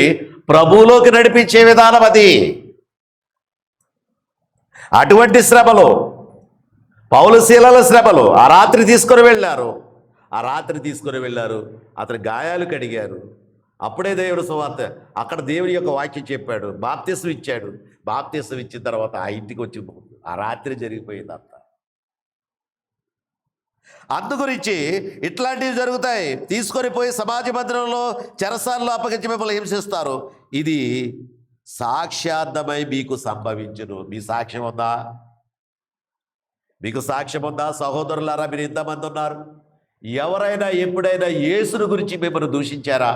ప్రభువులోకి నడిపించే విధానం అది. అటువంటి శ్రమలు, పౌలు శీలల శ్రమలు. ఆ రాత్రి తీసుకొని వెళ్ళారు, అతని గాయాలు కడిగారు. అప్పుడే దేవుడు సువార్త, అక్కడ దేవుని యొక్క వాక్యం చెప్పాడు, బాప్తిసం ఇచ్చాడు. బాప్తిసం ఇచ్చిన తర్వాత ఆ ఇంటికి వచ్చి ఆ రాత్రి జరిగిపోయింది అంతా. అందుగురించి ఇట్లాంటివి జరుగుతాయి. తీసుకొని పోయి సమాజ మందిరంలో చెరసాలలో అప్పగించి మిమ్మల్ని హింసిస్తారు. ఇది సాక్ష్యార్థమై మీకు సంభవించును. మీ సాక్ష్యం ఉందా? మీకు సాక్ష్యం ఉందా? సహోదరులారా, మీరు ఇంతమంది ఉన్నారు. ఎవరైనా ఎప్పుడైనా యేసును గురించి మిమ్మల్ని దూషించారా?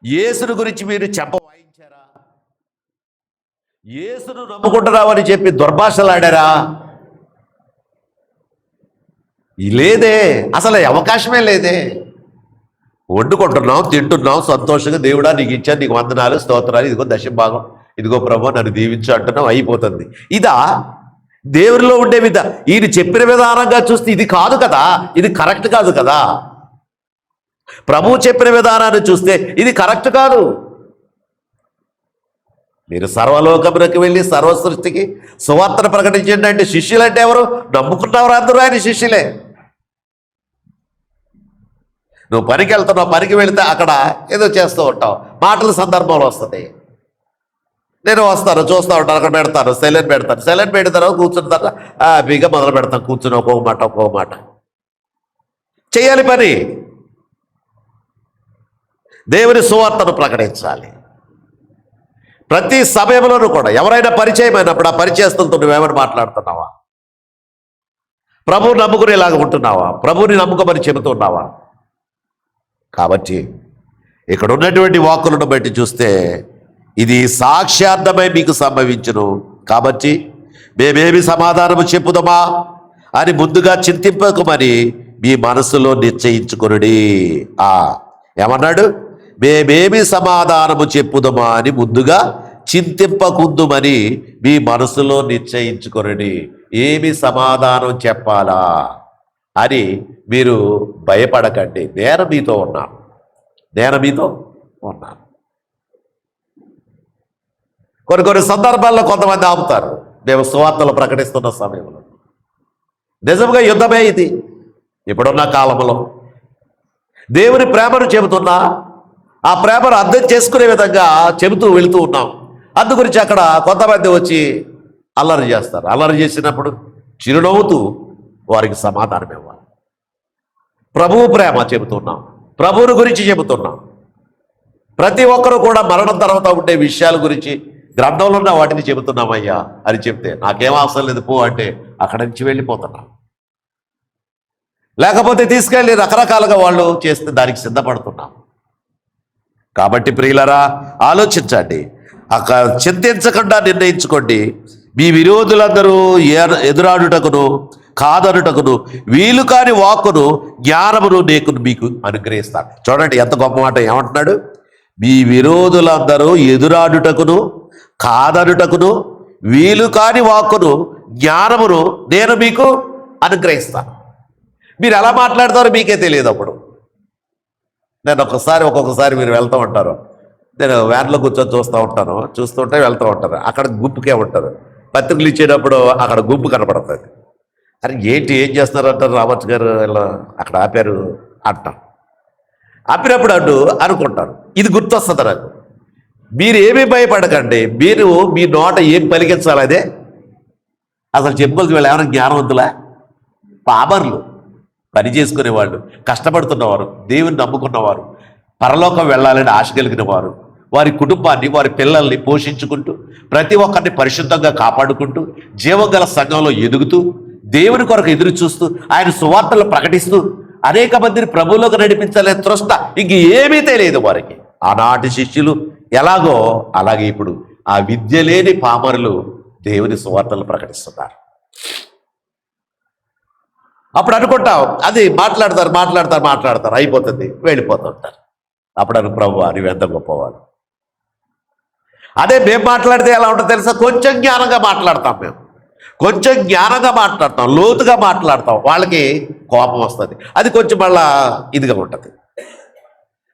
యేసును గురించి మీరు చెంప వాయించారా? యేసును నమ్ముకుంటున్నామని చెప్పి దుర్భాషలాడారా? లేదే, అసలు అవకాశమే లేదే. వండుకుంటున్నాం, తింటున్నాం, సంతోషంగా దేవుడా నీకు ఇచ్చాను, నీకు వందనాలు, స్తోత్రాలు, ఇదిగో దశభాగం, ఇదిగో ప్రభు నన్ను దీవించు అంటున్నాం, అయిపోతుంది. ఇదా దేవుడిలో ఉండే ఈయన చెప్పిన విధానంగా చూస్తే ఇది కాదు కదా, ఇది కరెక్ట్ కాదు కదా. ప్రభువు చెప్పిన విధానాన్ని చూస్తే ఇది కరెక్ట్ కాదు. మీరు సర్వలోకమునకు వెళ్ళి సర్వ సృష్టికి సువార్తను ప్రకటించండి అంటే శిష్యులు అంటే ఎవరు? నమ్ముకున్నవారు అందరూ ఆయన శిష్యులే. నువ్వు పనికి వెళ్తున్నావు, పనికి వెళితే అక్కడ ఏదో చేస్తూ ఉంటావు, మాటల సందర్భంలో వస్తుంది. నేను వస్తాను, చూస్తూ ఉంటాను, అక్కడ పెడతాను, సెలెన్ పెడిన తర్వాత కూర్చున్న తర్వాత హ్యాపీగా మొదలు పెడతాను, కూర్చుని ఒక్కొక్క మాట చేయాలి. పని దేవుని సువార్తను ప్రకటించాలి. ప్రతి సమయంలోనూ కూడా ఎవరైనా పరిచయం అయినప్పుడు ఆ పరిచయస్తులతో నువ్వేమైనా మాట్లాడుతున్నావా? ప్రభువు నమ్ముకునేలాగా ఉంటున్నావా? ప్రభువుని నమ్ముకోమని చెబుతున్నావా? కాబట్టి ఇక్కడ ఉన్నటువంటి వాక్కులను బట్టి చూస్తే ఇది సాక్ష్యార్థమై మీకు సంభవించును. కాబట్టి మేమేమి సమాధానము చెప్పుదామా అని ముందుగా చింతింపకమని మీ మనసులో నిశ్చయించుకొనుడి. ఏమన్నాడు? మేమేమి సమాధానము చెప్పుదామా అని ముందుగా చింతింపకుందుమని మీ మనసులో నిశ్చయించుకొనుడి. ఏమి సమాధానం చెప్పాలా అని మీరు భయపడకండి. నేను మీతో ఉన్నాను. కొన్ని సందర్భాల్లో కొంతమంది ఆపుతారు మేము సువార్తలు ప్రకటిస్తున్న సమయంలో. నిజంగా యుద్ధమే ఇది. ఇప్పుడున్న కాలంలో దేవుని ప్రేమను చెబుతున్నా, ఆ ప్రేమను అర్థం చేసుకునే విధంగా చెబుతూ వెళుతూ ఉన్నాం. అందుగురించి అక్కడ కొంతమంది వచ్చి అల్లరి చేస్తారు. అల్లరి చేసినప్పుడు చిరునవ్వుతూ వారికి సమాధానం ఇవ్వాలి. ప్రభువు ప్రేమ చెబుతున్నాం, ప్రభువుని గురించి చెబుతున్నాం. ప్రతి ఒక్కరూ కూడా మరణం తర్వాత ఉండే విషయాల గురించి గ్రంథంలో ఉన్న వాటిని చెబుతున్నామయ్యా అని చెప్తే నాకేం అవసరం లేదు పో అంటే అక్కడి నుంచి వెళ్ళిపోతున్నాం. లేకపోతే తీసుకెళ్ళి రకరకాలుగా వాళ్ళు చేస్తే దానికి సిద్ధపడుతున్నాం. కాబట్టి ప్రియులరా, ఆలోచించండి, అక్కడ చింతించకుండా నిర్ణయించుకోండి. మీ విరోధులందరూ ఎదురాడుటకును కాదనుటకును వీలు కాని వాక్కును జ్ఞానమును నేను మీకు అనుగ్రహిస్తాను. చూడండి ఎంత గొప్ప మాట. ఏమంటున్నాడు? మీ విరోధులందరూ ఎదురాడుటకును కాదనుటకును వీలు కాని వాక్కును జ్ఞానమును నేను మీకు అనుగ్రహిస్తాను. మీరు ఎలా మాట్లాడతారో మీకే తెలియదు. అప్పుడు నేను ఒక్కొక్కసారి మీరు వెళ్తూ ఉంటారు, నేను వ్యాన్లో కూర్చొని చూస్తుంటే వెళ్తూ ఉంటారు. అక్కడ గుంపుకే ఉంటారు. పత్రికలు ఇచ్చేటప్పుడు అక్కడ గుంపు కనపడుతుంది. అరే ఏంటి ఏం చేస్తున్నారు అంటారు. రామచ్ గారు ఇలా అక్కడ ఆపారు అంటాం. ఆపినప్పుడు అనుకుంటారు. ఇది గుర్తొస్తుంది నాకు. మీరు ఏమీ భయపడకండి. మీరు మీ నోట ఏం పలికించాలి అదే. అసలు చెప్పుకోవచ్చు. వీళ్ళు ఏమైనా జ్ఞానవంతులా? పామర్లు, పని చేసుకునేవాళ్ళు, కష్టపడుతున్నవారు, దేవుని నమ్ముకున్నవారు, పరలోకం వెళ్ళాలని ఆశ కలిగిన వారు, వారి కుటుంబాన్ని వారి పిల్లల్ని పోషించుకుంటూ ప్రతి ఒక్కరిని పరిశుద్ధంగా కాపాడుకుంటూ జీవం గల సంఘంలో ఎదుగుతూ దేవుని కొరకు ఎదురు చూస్తూ ఆయన సువార్తలు ప్రకటిస్తూ అనేక మందిని ప్రభువులోకి నడిపించాలనే త్రష్ట ఇంక ఏమీ తెలియదు వారికి. ఆనాటి శిష్యులు ఎలాగో అలాగే ఇప్పుడు ఆ విద్య లేని పామరులు దేవుని సువార్తలు ప్రకటిస్తున్నారు. అప్పుడు అనుకుంటాం అది మాట్లాడతారు అయిపోతుంది, వెళ్ళిపోతుంటారు. అప్పుడు ప్రభు నువ్వు ఎంత గొప్పవాడు. అదే మేము మాట్లాడితే ఎలా ఉంటుందో తెలుసా? కొంచెం జ్ఞానంగా మాట్లాడతాం. లోతుగా మాట్లాడతాం. వాళ్ళకి కోపం వస్తుంది. అది కొంచెం మళ్ళా ఇదిగా ఉంటుంది.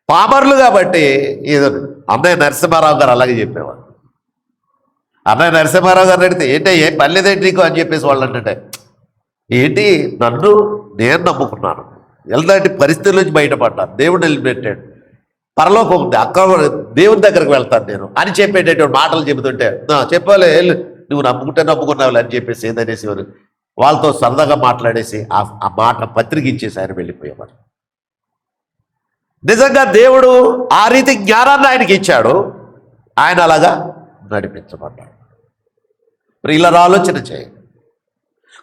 పామర్లు కాబట్టి ఏదో అన్నయ్య నరసింహారావు గారు అలాగే చెప్పేవారు. అన్నయ్య నరసింహారావు గారు అడిగితే ఏంటి ఏం పర్లేదేంటి నీకు అని చెప్పేసి వాళ్ళు అంటే ఏంటి నేను నమ్ముకున్నాను, ఎలాంటి పరిస్థితుల నుంచి బయటపడ్డాను, దేవుడు నిలబెట్టాడు, పరలోకం ఉంది, అక్కడ దేవుని దగ్గరకు వెళ్తాను నేను అని చెప్పేటటువంటి మాటలు చెబుతుంటే చెప్పాలి నువ్వు నమ్ముకున్నావు అని చెప్పేసి ఏందనేసి వాళ్ళతో సరదాగా మాట్లాడేసి ఆ మాట పత్రిక ఇచ్చేసి ఆయన వెళ్ళిపోయేవాడు. నిజంగా దేవుడు ఆ రీతి జ్ఞానాన్ని ఆయనకి ఇచ్చాడు. ఆయన అలాగా నడిపించబడ్డాడు. ఇలా ఆలోచన చేయండి.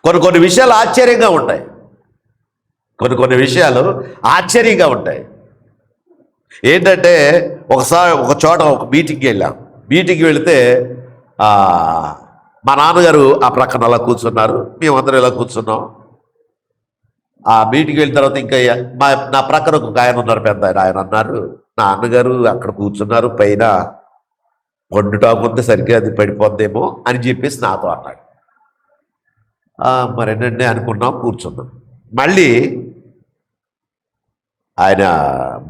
కొన్ని విషయాలు ఆశ్చర్యంగా ఉంటాయి. కొన్ని విషయాలు ఆశ్చర్యంగా ఉంటాయి. ఏంటంటే ఒకసారి ఒక చోట ఒక మీటింగ్కి వెళ్ళాం. మీటింగ్కి వెళితే మా నాన్నగారు ఆ ప్రక్కన అలా కూర్చున్నారు, మేమందరం ఇలా కూర్చున్నాం. ఆ మీటింగ్కి వెళ్ళిన తర్వాత ఇంకా నా ప్రక్కన ఒక ఆయన ఉన్నారు, పెద్ద ఆయన అన్నారు, నా అన్నగారు అక్కడ కూర్చున్నారు, పైన వండుటాకు ఉంది, సరిగ్గా అది పడిపోద్దేమో అని చెప్పేసి నాతో అన్నాడు. మరేనండి అనుకున్నాం, కూర్చున్నాం. మళ్ళీ ఆయన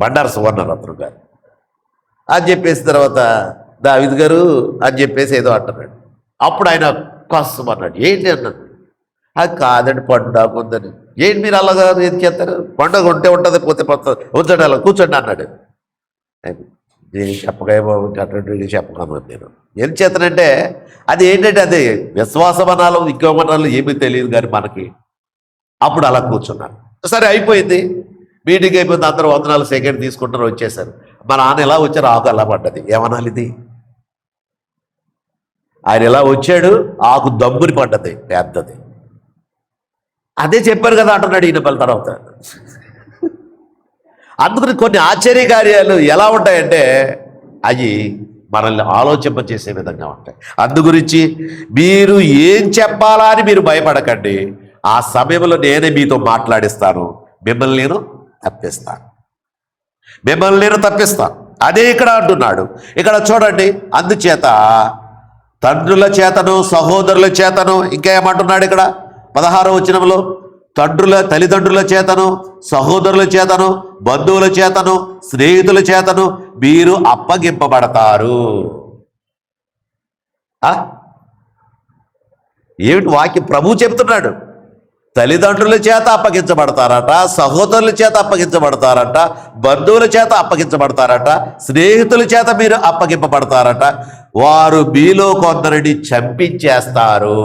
బండారు సువర్ణరత్నం గారు అని చెప్పేసిన తర్వాత దావీదు గారు అని చెప్పేసి ఏదో అంటున్నాడు. అప్పుడు ఆయన కష్టమన్నాడు. ఏంటి అన్నాడు. అది కాదండి, పండుగ ఉందని. ఏంటి మీరు అలాగా ఏం చేస్తారు? పండుగ ఉంటే ఉంటుంది, పోతే పోతుంది, ఉంచండి, అలా కూర్చోండి అన్నాడు. నేను చెప్పగా బాబు అటువంటి చెప్పగలను. నేను ఏం చేస్తానంటే అది ఏంటంటే అది విశ్వాసమనాలు ఇంకోమనాలు ఏమీ తెలియదు కానీ మనకి. అప్పుడు అలా కూర్చున్నారు. సరే అయిపోయింది, మీటింగ్ అయిపోయింది, అందరూ 104 సెకండ్ తీసుకుంటారు, వచ్చేసారు. మా నాన్న ఎలా వచ్చారు, ఆకు అలా పడ్డది. ఏమనాలి ఇది? ఆయన ఎలా వచ్చాడు, ఆకు దమ్ముని పడ్డది పెద్దది. అదే చెప్పారు కదా అంటున్నాడు ఈయన పల తర్వాత. అందుకని కొన్ని ఆశ్చర్య కార్యాలు ఎలా ఉంటాయంటే అవి మనల్ని ఆలోచింపచేసే విధంగా ఉంటాయి. అందుగురించి మీరు ఏం చెప్పాలా అని మీరు భయపడకండి. ఆ సమయంలో నేనే మీతో మాట్లాడిస్తాను, మిమ్మల్ని నేను తప్పిస్తాను. అదే ఇక్కడ అంటున్నాడు. ఇక్కడ చూడండి, అందుచేత తండ్రుల చేతను సహోదరుల చేతను, ఇంకా ఏమంటున్నాడు ఇక్కడ 16వ వచనంలో, తల్లిదండ్రుల చేతను సహోదరుల చేతను బంధువుల చేతను స్నేహితుల చేతను మీరు అప్పగింపబడతారు. ఏమిటి వాక్యం? ప్రభు చెప్తున్నాడు. తల్లిదండ్రుల చేత అప్పగించబడతారట, సహోదరుల చేత అప్పగించబడతారట, బంధువుల చేత అప్పగించబడతారట, స్నేహితుల చేత మీరు అప్పగింపబడతారట. వారు మీలో కొందరిని చంపించేస్తారు.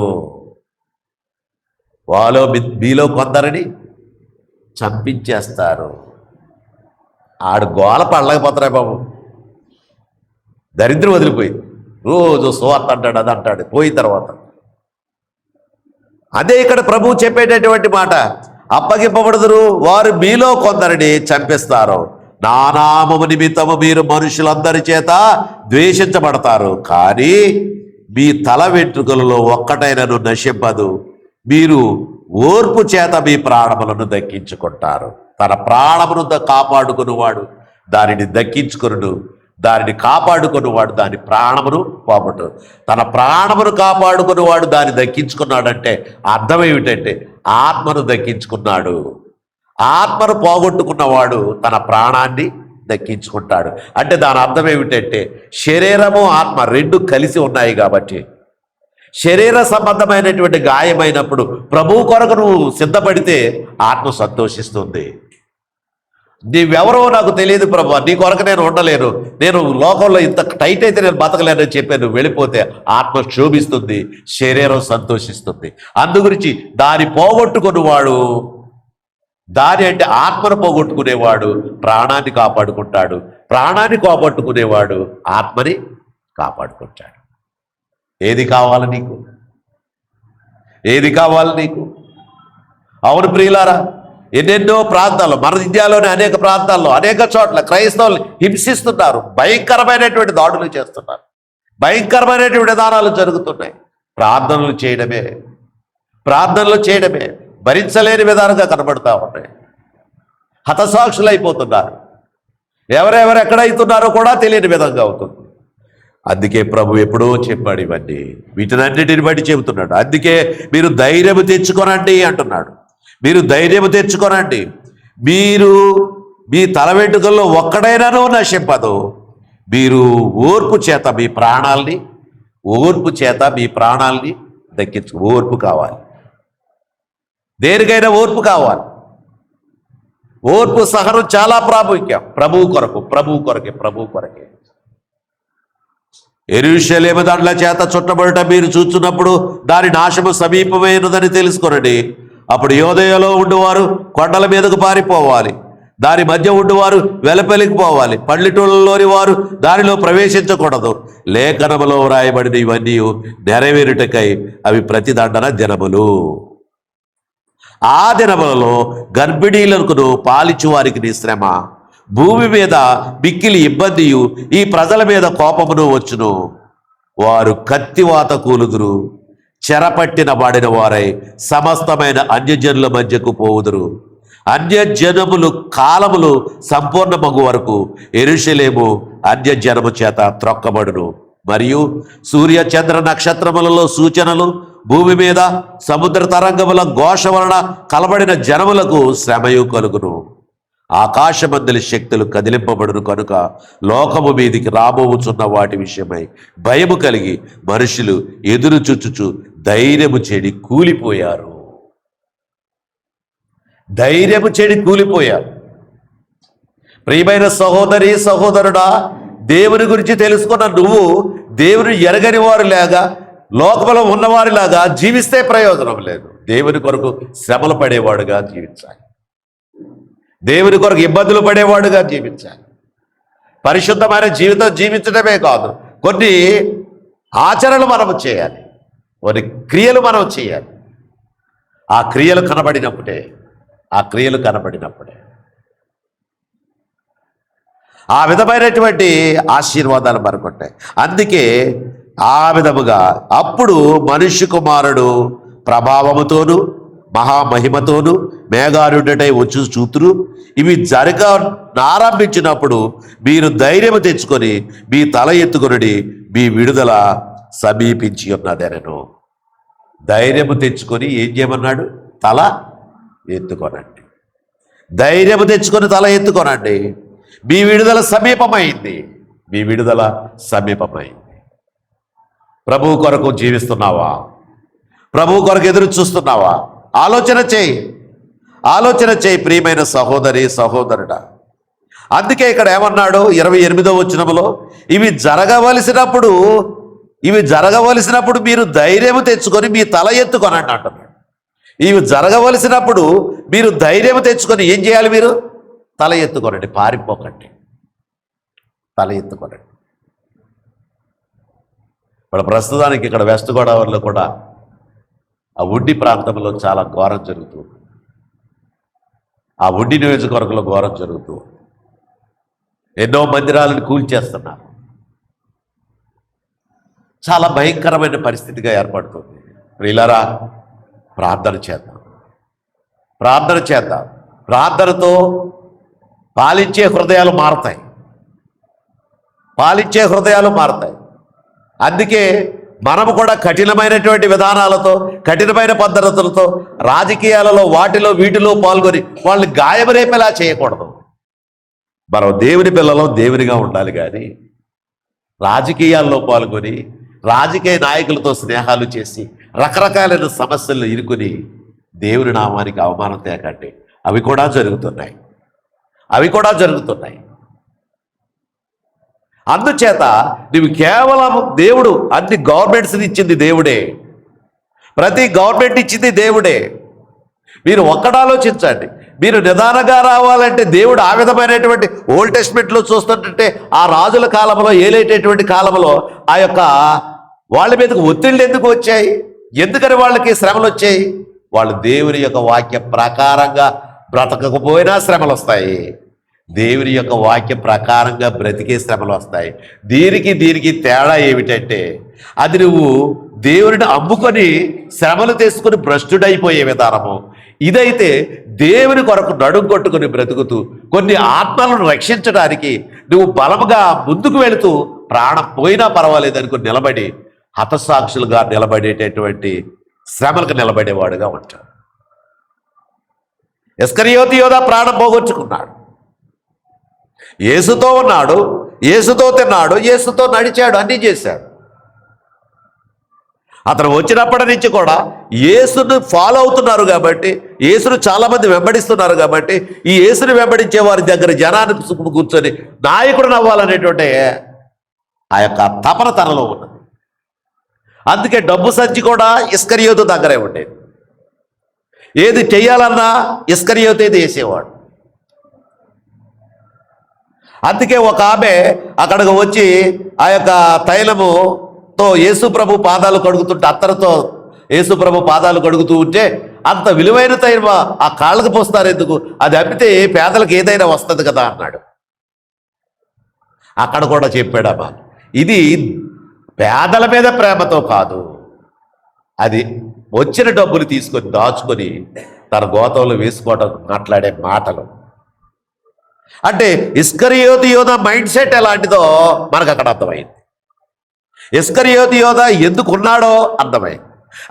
మీలో కొందరిని చంపించేస్తారు. ఆడు గోల పడలేకపోతారా బాబు. దరిద్రం వదిలిపోయింది. రోజు సువార్త అంటాడు, అది అంటాడు, పోయిన తర్వాత. అదే ఇక్కడ ప్రభువు చెప్పేటటువంటి మాట. అప్పగింపబడుదురు, వారు మీలో కొందరిని చంపిస్తారు. నా నామము నిమిత్తము మీరు మనుషులందరి చేత ద్వేషించబడతారు, కానీ మీ తల వెంట్రుకలలో ఒక్కటైనను నశింపదు. మీరు ఓర్పు చేత మీ ప్రాణములను దక్కించుకుంటారు. తన ప్రాణమును కాపాడుకునేవాడు దానిని దక్కించుకొనుడు, దానిని కాపాడుకునేవాడు దాని ప్రాణమును పోగొట్టు. తన ప్రాణమును కాపాడుకునేవాడు దాన్ని దక్కించుకున్నాడంటే అర్థం ఏమిటంటే ఆత్మను దక్కించుకున్నాడు. ఆత్మను పోగొట్టుకున్నవాడు తన ప్రాణాన్ని దక్కించుకుంటాడు. అంటే దాని అర్థం ఏమిటంటే శరీరము ఆత్మ రెండు కలిసి ఉన్నాయి కాబట్టి శరీర సంబంధమైనటువంటి గాయమైనప్పుడు ప్రభువు కొరకు నువ్వు సిద్ధపడితే ఆత్మ సంతోషిస్తుంది. నీవెవరో నాకు తెలియదు ప్రభు, నీ కొరకు నేను ఉండలేను, నేను లోకంలో ఇంత టైట్ అయితే నేను బతకలేనని చెప్పి నువ్వు వెళ్ళిపోతే ఆత్మ శోభిస్తుంది, శరీరం సంతోషిస్తుంది. అందుగురించి దాన్ని పోగొట్టుకునేవాడు, దాని అంటే ఆత్మను పోగొట్టుకునేవాడు ప్రాణాన్ని కాపాడుకుంటాడు, ప్రాణాన్ని కాపాడుకునేవాడు ఆత్మని కాపాడుకుంటాడు. ఏది కావాలి నీకు? ఏది కావాలి నీకు? అవును ప్రియులారా, ఎన్నెన్నో ప్రాంతాల్లో, మన ఇండియాలోని అనేక ప్రాంతాల్లో అనేక చోట్ల క్రైస్తవులు హింసిస్తున్నారు, భయంకరమైనటువంటి దాడులు చేస్తున్నారు, భయంకరమైనటువంటి విధానాలు జరుగుతున్నాయి. ప్రార్థనలు చేయడమే భరించలేని విధానంగా కనబడతా ఉన్నాయి. హతసాక్షులు అయిపోతున్నారు. ఎవరెవరు ఎక్కడైతున్నారో కూడా తెలియని విధంగా అవుతుంది. అందుకే ప్రభు ఎప్పుడో చెప్పాడు ఇవన్నీ, వీటినన్నిటిని బట్టి చెబుతున్నాడు. అందుకే మీరు ధైర్యము తెచ్చుకోనండి అంటున్నాడు. మీరు ధైర్యము తెచ్చుకోనండి. మీరు మీ తల వెంట్రుకల్లో ఒక్కడైనానూ నశింపదు. మీరు ఓర్పు చేత మీ ప్రాణాల్ని దక్కించు. ఓర్పు కావాలి, దేనికైనా ఓర్పు కావాలి. ఓర్పు సహనం చాలా ప్రాముఖ్యం. ప్రభువు కొరకే. యెరూషలేము దండ్ల చేత చుట్టబడుట మీరు చూచున్నప్పుడు దాని నాశము సమీపమైనదని తెలుసుకొనండి. అప్పుడు యోదయలో ఉండువారు కొండల మీదకు పారిపోవాలి, దాని మధ్య ఉండువారు వెలపెలికి పోవాలి, పల్లెటూళ్ళలోని వారు దానిలో ప్రవేశించకూడదు. లేఖనములో వ్రాయబడిన ఇవన్నీ నెరవేరుటకై అవి ప్రతిదండన దినములు. ఆ దినములలో గర్భిణీలకును పాలిచ్చు వారికి శ్రమ, భూమి మీద మిక్కిలి ఇబ్బందియు ఈ ప్రజల మీద కోపమును వచ్చును. వారు కత్తివాత కూలుదురు, చెరపట్టిన వాడిన వారై సమస్తమైన అన్యజనుల మధ్యకు పోవుదురు. అన్యజనములు కాలములు సంపూర్ణమగు వరకు యెరూషలేము అన్యజనము చేత త్రొక్కబడును. మరియు సూర్య చంద్ర నక్షత్రములలో సూచనలు, భూమి మీద సముద్ర తరంగముల ఘోష వలన కలబడిన జనములకు శ్రమయు కలుగును. ఆకాశమందలి శక్తులు కదిలింపబడును కనుక లోకము మీదికి రాబోవుచున్న వాటి విషయమై భయము కలిగి మనుషులు ఎదురు చూచుచు ధైర్యము చెడి కూలిపోయారు. ధైర్యము చెడి కూలిపోయారు. ప్రియమైన సహోదరి సహోదరుడా, దేవుని గురించి తెలుసుకున్న నువ్వు దేవుని ఎరగని వారిలాగా లోకములో ఉన్నవారిలాగా జీవిస్తే ప్రయోజనం లేదు. దేవుని కొరకు శ్రమలు పడేవాడుగా జీవించాలి. దేవుని కొరకు ఇబ్బందులు పడేవాడుగా జీవించాలి. పరిశుద్ధమైన జీవితం జీవించడమే కాదు, కొన్ని ఆచరణలు మనం చేయాలి, కొన్ని క్రియలు మనం చేయాలి. ఆ క్రియలు కనబడినప్పుడే ఆ విధమైనటువంటి ఆశీర్వాదాలు మనకుంటాయి. అందుకే ఆ విధముగా అప్పుడు మనుష్య కుమారుడు ప్రభావముతోను మహామహిమతోను మేఘారుడటై వచ్చి చూతురు. ఇవి జరగనారంభించినప్పుడు మీరు ధైర్యం తెచ్చుకొని మీ తల ఎత్తుకొనడి, మీ విడుదల సమీపించి ఉన్నదనను. ధైర్యము తెచ్చుకొని ఏం చేయమన్నాడు? తల ఎత్తుకొనండి. ధైర్యము తెచ్చుకొని తల ఎత్తుకొనండి, మీ విడుదల సమీపమైంది. మీ విడుదల సమీపమైంది. ప్రభువు కొరకు జీవిస్తున్నావా? ప్రభువు కొరకు ఎదురు చూస్తున్నావా? ఆలోచన చేయి ప్రియమైన సహోదరి సహోదరుడా. అందుకే ఇక్కడ ఏమన్నాడు 28వ వచనములో, ఇవి జరగవలసినప్పుడు మీరు ధైర్యము తెచ్చుకొని మీ తల ఎత్తుకొనండి అంటున్నాడు. ఇవి జరగవలసినప్పుడు మీరు ధైర్యం తెచ్చుకొని ఏం చేయాలి? మీరు తల ఎత్తుకోనండి, పారిపోకండి, తల ఎత్తుకోనండి. ఇప్పుడు ప్రస్తుతానికి ఇక్కడ వెస్ట్ గోదావరిలో కూడా ఆ ఉడ్డి ప్రాంతంలో చాలా ఘోరం జరుగుతుంది. ఆ ఉడ్డి నియోజకవర్గంలో ఘోరం జరుగుతుంది. ఎన్నో మందిరాలను కూల్చేస్తున్నారు. చాలా భయంకరమైన పరిస్థితిగా ఏర్పడుతుంది. ప్రియులారా, ప్రార్థన చేద్దాం. ప్రార్థనతో పాలించే హృదయాలు మారతాయి. అందుకే మనము కూడా కఠినమైనటువంటి విధానాలతో, కఠినమైన పద్ధతులతో రాజకీయాలలో వీటిలో పాల్గొని వాళ్ళని గాయమరేపేలా చేయకూడదు. మనం దేవుని పిల్లలం, దేవునిగా ఉండాలి. కానీ రాజకీయాల్లో పాల్గొని రాజకీయ నాయకులతో స్నేహాలు చేసి రకరకాలైన సమస్యలు ఇరుకుని దేవుని నామానికి అవమానం తేకండి. అవి కూడా జరుగుతున్నాయి. అందుచేత నువ్వు కేవలం దేవుడు అన్ని గవర్నమెంట్స్ని ఇచ్చింది దేవుడే, ప్రతి గవర్నమెంట్ ఇచ్చింది దేవుడే. మీరు ఒక్కడు ఆలోచించండి. మీరు నిదానంగా రావాలంటే దేవుడు ఆ విధమైనటువంటి ఓల్డ్ టెస్ట్మెంట్లో చూస్తుంటే ఆ రాజుల కాలంలో, ఏలేటటువంటి కాలంలో ఆ యొక్క వాళ్ళ మీదకి ఒత్తిళ్ళు ఎందుకు వచ్చాయి? ఎందుకని వాళ్ళకి శ్రమలు వచ్చాయి? వాళ్ళు దేవుని యొక్క వాక్య ప్రకారంగా బ్రతకకపోయినా శ్రమలు వస్తాయి, దేవుని యొక్క వాక్య ప్రకారంగా బ్రతికే శ్రమలు వస్తాయి. దీనికి తేడా ఏమిటంటే, అది నువ్వు దేవుని అమ్ముకొని శ్రమలు తీసుకుని భ్రష్టుడైపోయే విధానము. ఇదైతే దేవుని కొరకు నడుం కొట్టుకుని బ్రతుకుతూ కొన్ని ఆత్మలను రక్షించడానికి నువ్వు బలముగా ముందుకు వెళుతూ ప్రాణం పోయినా పర్వాలేదు అనుకుని నిలబడి హతసాక్షులుగా నిలబడేటటువంటి శ్రమలకు నిలబడేవాడుగా ఉంటాడు. ఇస్కరియోతు యోధా ప్రాణం పోగొట్టుకున్నాడు. యేసుతో ఉన్నాడు, యేసుతో తిన్నాడు, యేసుతో నడిచాడు, అన్నీ చేశాడు. అతను వచ్చినప్పటి నుంచి కూడా యేసును ఫాలో అవుతున్నారు కాబట్టి, యేసును చాలామంది వెంబడిస్తున్నారు కాబట్టి, ఈ యేసుని వెంబడించే వారి దగ్గర జనానికి కూర్చొని నాయకుడు నవ్వాలనేటువంటి ఆ యొక్క తపన తనలో ఉన్నది. అందుకే డబ్బు సంచి కూడా ఇస్కరియోతు దగ్గరే ఉండేది. ఏది చెయ్యాలన్నా ఇస్కరియోతే చేసేవాడు. అందుకే ఒక ఆమె అక్కడికి వచ్చి ఆ యొక్క తైలముతో యేసు ప్రభు పాదాలు కడుగుతుంటే, అత్తరుతో యేసు ప్రభు పాదాలు కడుగుతూ ఉంటే, అంత విలువైన తైలం ఆ కాళ్ళకు పోస్తారు ఎందుకు? అది అమ్మితే పేదలకు ఏదైనా వస్తుంది కదా అన్నాడు. అక్కడ కూడా చెప్పాడమ్మా, ఇది పేదల మీద ప్రేమతో కాదు, అది వచ్చిన డబ్బులు తీసుకొని దాచుకొని తన గోతంలో వేసుకోవడం మాట్లాడే మాటలు. అంటే ఇస్కరియోతు యోధ మైండ్ సెట్ ఎలాంటిదో మనకు అక్కడ అర్థమైంది. ఇస్కరియోతు యోధ ఎందుకు ఉన్నాడో అర్థమైంది.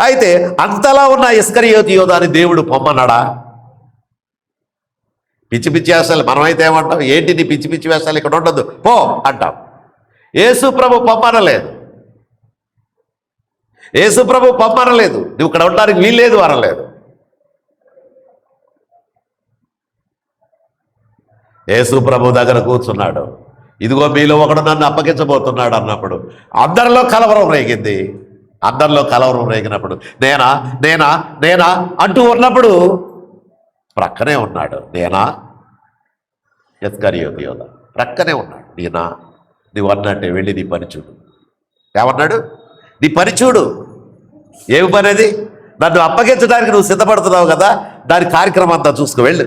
అయితే అంతలా ఉన్న ఇస్కరియోతు యోధాని దేవుడు పొమ్మన్నాడా? పిచ్చి పిచ్చి వేషాలు. మనమైతే ఏమంటాం, ఏంటి నీ పిచ్చి పిచ్చి వేషాలు ఇక్కడ ఉండదు పో అంటాం. యేసు ప్రభు పంపనలేదు, యేసు ప్రభు పంపనలేదు, నువ్వు ఇక్కడ ఉండడానికి వీల్లేదు అనలేదు. యేసు ప్రభు దగ్గర కూర్చున్నాడు. ఇదిగో మీలో ఒకడు నన్ను అప్పగించబోతున్నాడు అన్నప్పుడు అందరిలో కలవరం రేగింది. అందరిలో కలవరం రేగినప్పుడు నేనా నేనా నేనా అంటూ ఉన్నప్పుడు ప్రక్కనే ఉన్నాడు. నేనా? ఇస్కరియోతు యోధ ప్రక్కనే ఉన్నాడు. నేనా? నువ్వు అన్నట్టే వెళ్ళి నీ పని చూడు. ఏమన్నాడు? నీ పని చూడు. ఏమి పని అది? నన్ను అప్పగించడానికి నువ్వు సిద్ధపడుతున్నావు కదా, దాని కార్యక్రమం అంతా చూసుకు వెళ్ళు.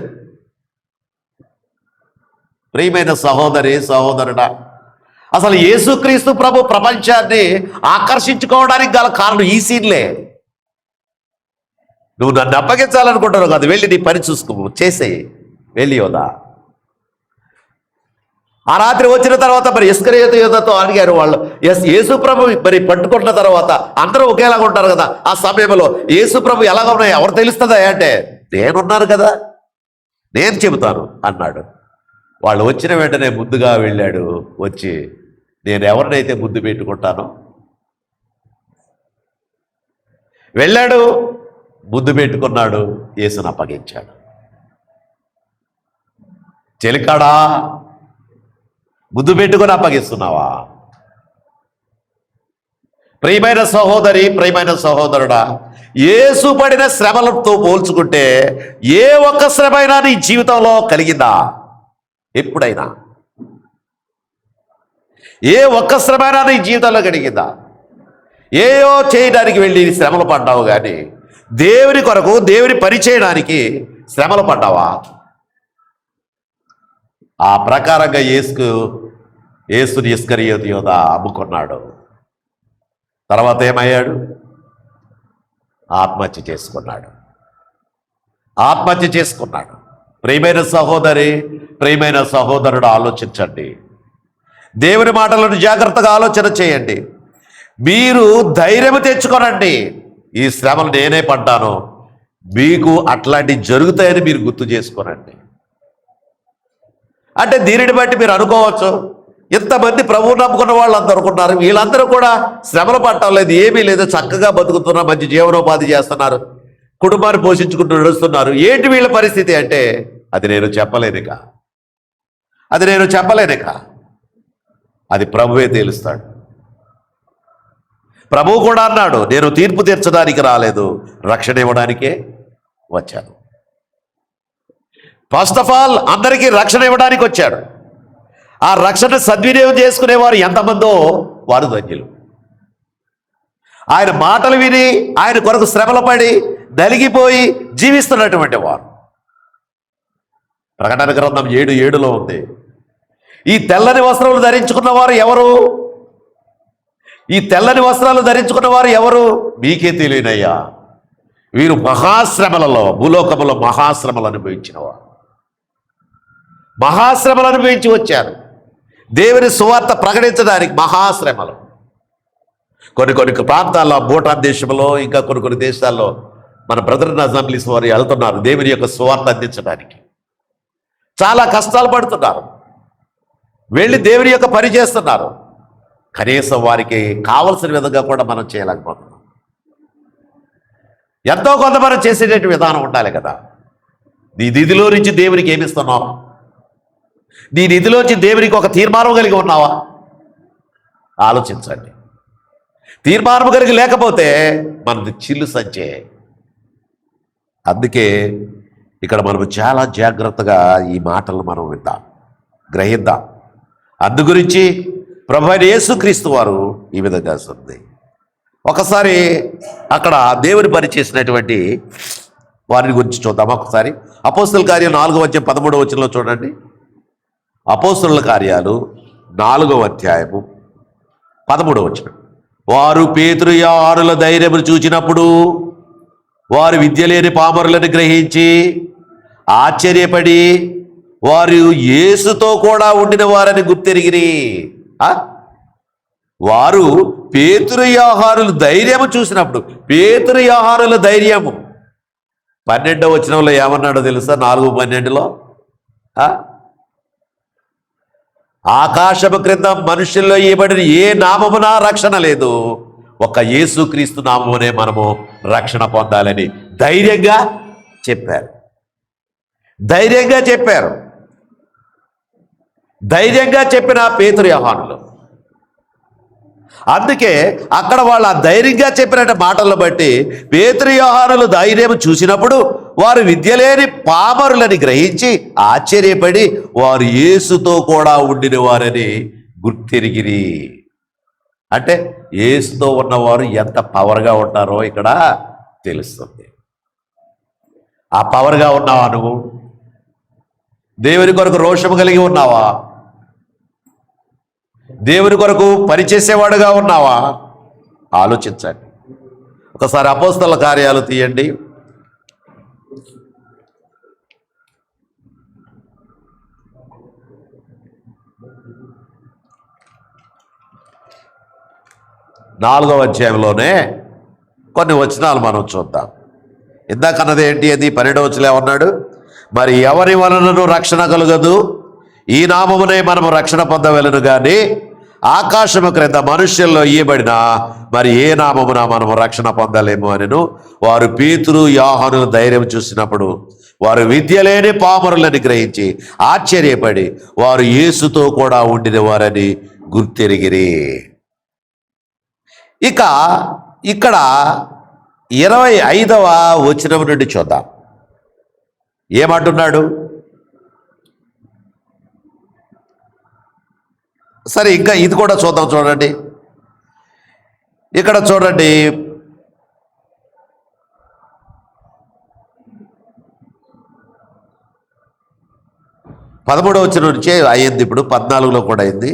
ప్రియమైన సహోదరి సహోదరుడా, అసలు యేసుక్రీస్తు ప్రభు ప్రపంచాన్ని ఆకర్షించుకోవడానికి గల కారణం ఈ సీన్లే. నువ్వు నన్ను అప్పగించాలనుకుంటున్నావు కదా, వెళ్ళి నీ పని చూసుకో, చేసేయి, వెళ్ళి యోధా. ఆ రాత్రి వచ్చిన తర్వాత మరి ఇస్కరియోతు యోధతో అడిగారు వాళ్ళు. యేసు ప్రభు మరి పట్టుకున్న తర్వాత అందరూ ఒకేలాగా ఉంటారు కదా, ఆ సమయంలో యేసు ప్రభు ఎలాగ ఉన్నాయి ఎవరు తెలుస్తుందా అంటే, నేనున్నాను కదా, నేను చెబుతాను అన్నాడు. వాళ్ళు వచ్చిన వెంటనే ముందుగా వెళ్ళాడు. వచ్చి నేను ఎవరినైతే ముద్దు పెట్టుకుంటానో వెళ్ళాడు, ముద్దు పెట్టుకున్నాడు, యేసును అప్పగించాడు. చెలికాడా, ముద్దు పెట్టుకొని అప్పగిస్తున్నావా? ప్రియమైన సహోదరి, ప్రియమైన సహోదరుడా, యేసు పడిన శ్రమలతో పోల్చుకుంటే ఏ ఒక్క శ్రమైనా నీ జీవితంలో కలిగిందా? ఎప్పుడైనా ఏ ఒక్క శ్రమైనా నీ జీవితంలో కలిగిందా? ఏయో చేయడానికి వెళ్ళి శ్రమలు పడ్డావు, కానీ దేవుని కొరకు దేవుని పని చేయడానికి శ్రమలు పడ్డావా? ఆ ప్రకారంగా యేసుని ఇస్కరియోతు యోధ అమ్ముకున్నాడు. తర్వాత ఏమయ్యాడు? ఆత్మహత్య చేసుకున్నాడు. ఆత్మహత్య చేసుకున్నాడు. ప్రియమైన సహోదరి, ప్రియమైన సహోదరుడు, ఆలోచించండి. దేవుని మాటలను జాగ్రత్తగా ఆలోచన చేయండి. మీరు ధైర్యం తెచ్చుకోనండి. ఈ శ్రమలు నేనే పడ్డాను, మీకు అట్లాంటివి జరుగుతాయని మీరు గుర్తు చేసుకోనండి. అంటే దీనిని బట్టి మీరు అనుకోవచ్చు, ఇంతమంది ప్రభువు నమ్ముకున్న వాళ్ళు అందరూ అనుకున్నారు, వీళ్ళందరూ కూడా శ్రమలు పట్టడం లేదు, ఏమీ లేదు, చక్కగా బతుకుతున్నారు, మంచి జీవనోపాధి చేస్తున్నారు, కుటుంబాన్ని పోషించుకుంటూ నడుస్తున్నారు. ఏంటి వీళ్ళ పరిస్థితి అంటే, అది నేను చెప్పలేనిక, అది నేను చెప్పలేనిక, అది ప్రభువే తేలుస్తాడు. ప్రభువు కూడా అన్నాడు, నేను తీర్పు తీర్చడానికి రాలేదు, రక్షణ ఇవ్వడానికే వచ్చాను. ఫస్ట్ ఆఫ్ ఆల్ అందరికీ రక్షణ ఇవ్వడానికి వచ్చాడు. ఆ రక్షణ సద్వినియోగం చేసుకునేవారు ఎంతమందో వారు ధన్యులు. ఆయన మాటలు విని ఆయన కొరకు శ్రమలు పడి నలిగిపోయి జీవిస్తున్నటువంటి వారు. ప్రకటన గ్రంథం 7:7 ఉంది. ఈ తెల్లని వస్త్రాలు ధరించుకున్న వారు ఎవరు? ఈ తెల్లని వస్త్రాలు ధరించుకున్న వారు ఎవరు? మీకే తెలియనయ్యా. వీరు మహాశ్రమలలో, భూలోకములో మహాశ్రమలు అనుభవించిన వారు, మహాశ్రమలు అనుభవించి వచ్చారు. దేవుని సువార్త ప్రకటించడానికి మహాశ్రమలు. కొన్ని ప్రాంతాల్లో, భూటాన్ దేశంలో, ఇంకా కొన్ని దేశాల్లో మన బ్రదర్ అసెంబ్లీస్ వారు వెళ్తున్నారు దేవుని యొక్క సువార్త అందించడానికి. చాలా కష్టాలు పడుతున్నారు, వెళ్ళి దేవుని యొక్క పని చేస్తున్నారు. కనీసం వారికి కావలసిన విధంగా కూడా మనం చేయలేకపోతున్నాం. ఎంతో కొంత మనం చేసేటటువంటి విధానం ఉండాలి కదా. నీ నిధిలో నుంచి దేవునికి ఏమిస్తున్నావు? నీ నిధిలోంచి దేవునికి ఒక తీర్మానం కలిగి ఉన్నావా? ఆలోచించండి. తీర్మానం కలిగి లేకపోతే మనది చిల్లు సంచే. అందుకే ఇక్కడ మనం చాలా జాగ్రత్తగా ఈ మాటలను మనం విందాం, గ్రహిద్దాం. అందు గురించి ప్రభువైన యేసుక్రీస్తు వారు ఈ విధంగా ఉంది. ఒకసారి అక్కడ దేవుని పని చేసినటువంటి వారిని గురించి చూద్దాం. ఒకసారి అపోస్తుల కార్యం 4:13 చూడండి. అపోస్తుల కార్యాలు 4:13. వారు పేతురు యోహానుల ధైర్యమును చూచినప్పుడు వారు విద్య లేని పామరులను గ్రహించి ఆశ్చర్యపడి వారు యేసుతో కూడా ఉండిన వారని గుర్తెరిగిరి. వారు పేతురు యోహానుల ధైర్యము చూసినప్పుడు, పేతురు యోహానుల ధైర్యము 12వ వచనంలో ఏమన్నాడో తెలుసా? 4:12 ఆకాశము క్రింద మనుషుల్లో ఇవ్వబడిన ఏ నామమున రక్షణ లేదు, ఒక యేసుక్రీస్తు నామమునే మనము రక్షణ పొందాలని ధైర్యంగా చెప్పారు. ధైర్యంగా చెప్పిన పేతురు యోహానులు. అందుకే అక్కడ వాళ్ళ ధైర్యంగా చెప్పిన మాటలను బట్టి పేతురు యోహానులు ధైర్యం చూసినప్పుడు వారు విద్యలేని పామరులని గ్రహించి ఆశ్చర్యపడి వారు యేసుతో కూడా ఉండిన వారని గుర్తెరిగిరి. అంటే యేసుతో ఉన్నవారు ఎంత పవర్గా ఉంటారో ఇక్కడ తెలుస్తుంది. ఆ పవర్గా ఉన్నావా? నువ్వు దేవుని కొరకు రోషము కలిగి ఉన్నావా? దేవుని కొరకు పనిచేసేవాడుగా ఉన్నావా? ఆలోచించండి. ఒకసారి అపోస్తల కార్యాలు తీయండి. నాలుగవ అధ్యాయంలోనే కొన్ని వచనాలు మనం చూద్దాం. ఇందాకన్నది ఏంటి? అది 12వ వచనంలో ఉన్నాడు, మరి ఎవరి వలనను రక్షణ కలుగదు, ఈ నామమునే మనము రక్షణ పొందవలెను గాని ఆకాశము క్రింద మనుష్యుల్లో ఇయ్యబడిన మరి ఏ నామమున మనము రక్షణ పొందలేము అనెను. వారు పేతురు యోహాను ధైర్యం చూసినప్పుడు వారు విద్య లేని పామరులని గ్రహించి ఆశ్చర్యపడి వారు యేసుతో కూడా ఉండిన వారని గుర్తెరిగిరి. ఇక ఇక్కడ 25వ వచనం నుండి చూద్దాం. ఏమంటున్నాడు? సరే, ఇంకా ఇది కూడా చూద్దాం. చూడండి, ఇక్కడ చూడండి. 13వ వచనం నుంచే అయ్యింది, ఇప్పుడు 14లో కూడా అయింది.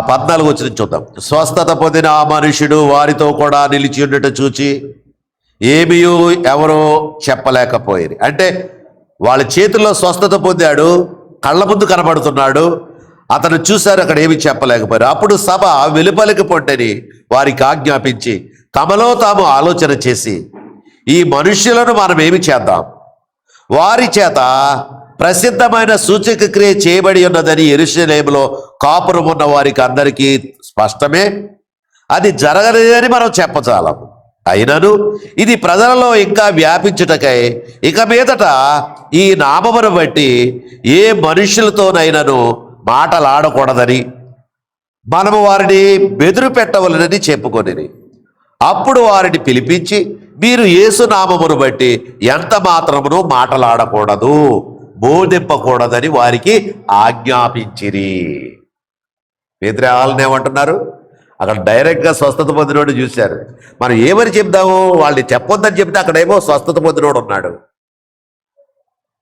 14వ వచనం చూద్దాం. స్వస్థత పొందిన ఆ మనుషుడు వారితో కూడా నిలిచి ఉండట చూచి ఏమీ ఎవరో చెప్పలేకపోయింది. అంటే వాళ్ళ చేతుల్లో స్వస్థత పొందాడు, కళ్ళ ముందు కనబడుతున్నాడు, అతను చూశారు, అక్కడ ఏమి చెప్పలేకపోయారు. అప్పుడు సభ వెలుపలికి పొంటని వారికి ఆజ్ఞాపించి తమలో తాము ఆలోచన చేసి ఈ మనుష్యులను మనం ఏమి చేద్దాం, వారి చేత ప్రసిద్ధమైన సూచక క్రియ చేయబడి ఉన్నదని యెరూషలేములో కాపురం ఉన్న వారికి అందరికీ స్పష్టమే, అది జరగలేదని మనం చెప్పచాలము. అయినను ఇది ప్రజలలో ఇంకా వ్యాపించుటకై ఇక మీదట ఈ నామమును బట్టి ఏ మనుషులతోనైనాను మాటలాడకూడదని మనము వారిని బెదురు పెట్టవలనని చెప్పుకొనిరి. అప్పుడు వారిని పిలిపించి మీరు యేసు నామమును బట్టి ఎంత మాత్రమును మాటలాడకూడదు, బోధింపకూడదని వారికి ఆజ్ఞాపించిరి. పేతురు ఏమంటున్నారు? అక్కడ డైరెక్ట్గా స్వస్థత పొందినోడు చూశారు. మనం ఏమని చెప్దాము? వాళ్ళని చెప్పొద్దని చెప్తే అక్కడేమో స్వస్థత పొందినోడు ఉన్నాడు,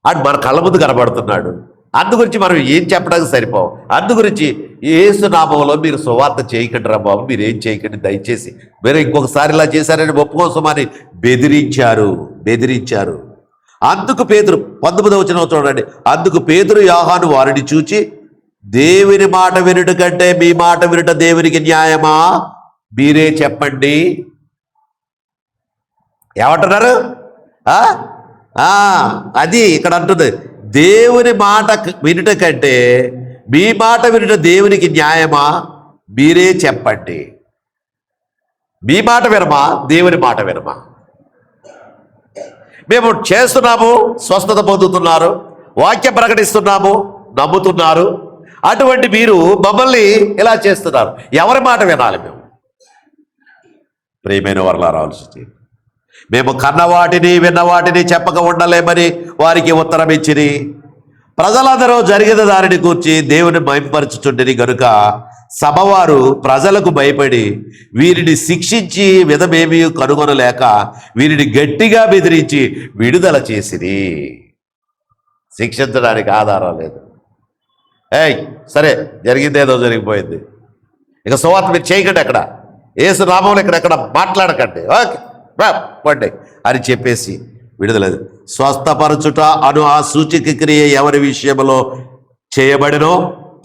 అటు మన కళ్ళ ముందు కనబడుతున్నాడు. అందుగురించి మనం ఏం చెప్పడానికి సరిపోవు. అందుగురించి యేసు నామములో మీరు సువార్త చేయకండి రా బాబు, మీరు ఏం చేయకండి దయచేసి, మీరు ఇంకొకసారి ఇలా చేశారని ఒప్పుకోసమని బెదిరించారు. అందుకు పేతురు 19వ వచనం చూడండి. అందుకు పేతురు యోహాను వారిని చూచి దేవుని మాట వినుట కంటే మీ మాట వినుట దేవునికి న్యాయమా, మీరే చెప్పండి. ఏమంటున్నారు? అది ఇక్కడ అంటుంది, దేవుని మాట వినుట కంటే మీ మాట వినుట దేవునికి న్యాయమా, మీరే చెప్పండి. మీ మాట వినమా, దేవుని మాట వినమా? మేము చేస్తున్నాము, స్వస్థత పొందుతున్నారు, వాక్యం ప్రకటిస్తున్నాము, నమ్ముతున్నారు, అటువంటి మీరు మమ్మల్ని ఇలా చేస్తున్నారు, ఎవరి మాట వినాలి మేము? ప్రియమైన వర్లారా, ఆలోచించి మేము కన్న వాటిని విన్న వాటిని చెప్పక ఉండలేమని వారికి ఉత్తరం ఇచ్చిరి. ప్రజలందరూ జరిగిన దానిని కూర్చి దేవుని మహిమపరచుచుండిరి గనుక సభవారు ప్రజలకు భయపడి వీరిని శిక్షించి విధమేమీ కనుగొనలేక వీరిని గట్టిగా బెదిరించి విడుదల చేసిరి. శిక్షించడానికి ఆధారం లేదు. సరే, జరిగిందేదో జరిగిపోయింది, ఇక సువార్త మీరు చేయకండి, అక్కడ యేసు నామములో ఇక్కడెక్కడ మాట్లాడకండి, ఓకే పండి అని చెప్పేసి విడుదల. స్వస్థపరచుట అను ఆ సూచక క్రియ ఎవరి విషయంలో చేయబడినో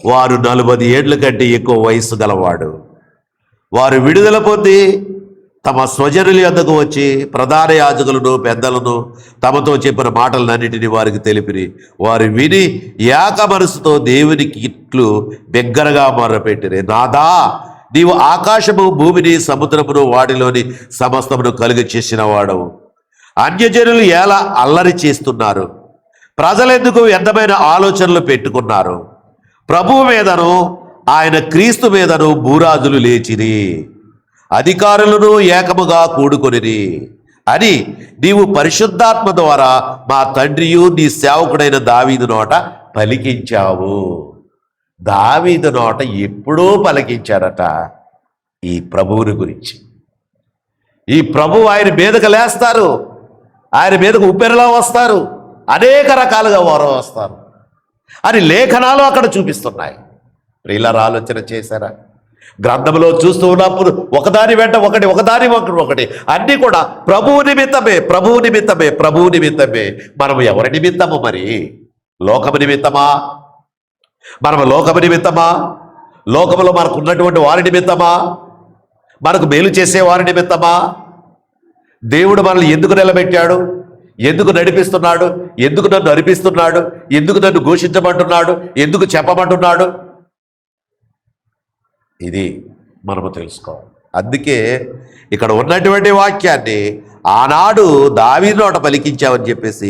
వారు 40 ఏళ్ల కంటే ఎక్కువ వయసు గలవాడు. వారు విడుదల పొంది తమ స్వజనుల యొద్దకు వచ్చి ప్రధాన యాజకులను పెద్దలను తమతో చెప్పిన మాటలన్నిటిని వారికి తెలిపిరి. వారు విని ఏక మనసుతో దేవునికి ఇట్లు బిగ్గరగా మొర్రపెట్టిరి. నాదా, నీవు ఆకాశము భూమిని సముద్రమును వాటిలోని సమస్తమును కలుగ చేసిన వాడవు. అన్యజనులు ఎలా అల్లరి చేస్తున్నారు? ప్రజలెందుకు వ్యర్థమైన ఆలోచనలు పెట్టుకున్నారు? ప్రభువు మీదను ఆయన క్రీస్తు మీదను భూరాజులు లేచిరి, అధికారులను ఏకముగా కూడుకొనిరి అని నీవు పరిశుద్ధాత్మ ద్వారా మా తండ్రియు నీ సేవకుడైన దావీదు నోట పలికించావు. దావీదు నోట ఎప్పుడూ పలికించారట ఈ ప్రభువుని గురించి. ఈ ప్రభువు ఆయన మీదకు లేస్తారు, ఆయన మీదకు ఉప్పెనలా వస్తారు, అనేక రకాలుగా వారు వస్తారు అని లేఖనాలు అక్కడ చూపిస్తున్నాయి. ప్రియులారా, ఆలోచన చేశారా? గ్రంథంలో చూస్తూ ఉన్నప్పుడు ఒకదాని వెంట ఒకటి, ఒకదాని ఒకటి అన్నీ కూడా ప్రభువు నిమిత్తమే, ప్రభువు నిమిత్తమే, ప్రభువు నిమిత్తమే. మనం ఎవరి నిమిత్తము? మరి లోకము నిమిత్తమా? మనము లోకము నిమిత్తమా? లోకములో మనకు ఉన్నటువంటి వారి నిమిత్తమా? మనకు మేలు చేసే వారి నిమిత్తమా? దేవుడు మనల్ని ఎందుకు నిలబెట్టాడు? ఎందుకు నడిపిస్తున్నాడు? ఎందుకు నన్ను నడిపిస్తున్నాడు? ఎందుకు నన్ను ఘోషించమంటున్నాడు? ఎందుకు చెప్పమంటున్నాడు? ఇది మనము తెలుసుకోవాలి. అందుకే ఇక్కడ ఉన్నటువంటి వాక్యాన్ని ఆనాడు దావీదు నోట పలికించావని చెప్పేసి,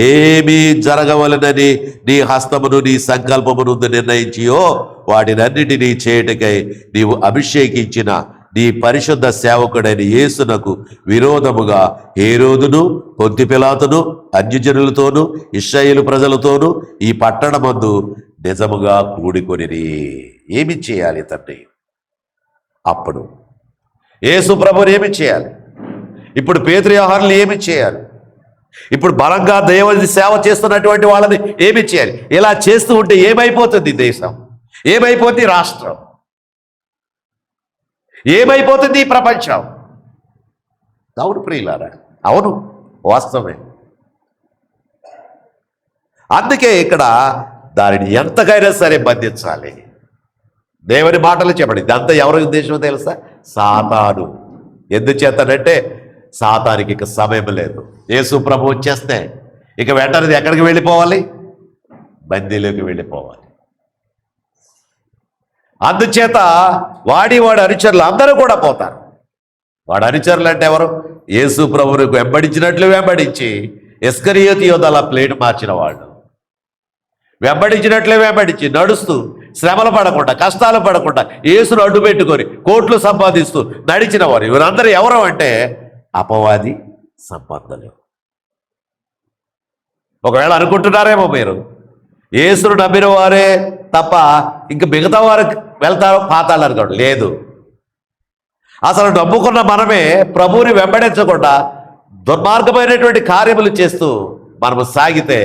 ఏమీ జరగవలనని నీ హస్తమును నీ సంకల్పమును నిర్ణయించియో వాటినన్నిటినీ చేయటకై నీవు అభిషేకించిన నీ పరిశుద్ధ సేవకుడైన యేసునకు విరోధముగా హేరోదును పొంతి పిలాతును అన్యజనులతోనూ ఇశ్రాయేలు ప్రజలతోనూ ఈ పట్టణమందు నిజముగా కూడుకొనిరి. ఏమి చేయాలి తండ్రి? అప్పుడు యేసు ప్రభుని ఏమి చేయాలి? ఇప్పుడు పేతురు యోహానులు ఏమి చేయాలి? ఇప్పుడు బలంగా దేవుని సేవ చేస్తున్నటువంటి వాళ్ళని ఏమి చేయాలి? ఇలా చేస్తూ ఉంటే ఏమైపోతుంది దేశం? ఏమైపోతుంది రాష్ట్రం? ఏమైపోతుంది ఈ ప్రపంచం? అవును ప్రియులారా, అవును, వాస్తవమే. అందుకే ఇక్కడ దానిని ఎంతకైనా సరే బంధించాలి. దేవుని మాటలు చెప్పండి. ఇదంతా ఎవరి ఉద్దేశమో తెలుసా? సాతాను. ఎందుచేతనంటే సాతానికి ఇక సమయం లేదు. యేసు ప్రభు వచ్చేస్తే ఇక వెంటనే ఎక్కడికి వెళ్ళిపోవాలి? బందీలోకి వెళ్ళిపోవాలి. అందుచేత వాడి అనుచరులు అందరూ కూడా పోతారు. వాడు అనుచరులు అంటే ఎవరు? యేసు ప్రభువుకు వెంబడించినట్లు వెంబడించి ఇస్కరియోతు యోధ అలా ప్లేట్ మార్చిన వాళ్ళు, వెంబడించినట్లే వెంబడించి నడుస్తూ శ్రమలు పడకుండా కష్టాలు పడకుండా యేసును అడ్డు పెట్టుకొని కోట్లు సంపాదిస్తూ నడిచిన వారు. వీరందరూ ఎవరు అంటే అపవాది సంబంధాలు. ఒకవేళ అనుకుంటున్నారేమో మీరు, యేసును నమ్మిన వారే తప్ప ఇంక మిగతా వారు వెళ్తారు పాతాళారు కాదు. లేదు, అసలు నమ్ముకున్న మనమే ప్రభువుని వెంబడించకుండా దుర్మార్గమైనటువంటి కార్యములు చేస్తూ మనము సాగితే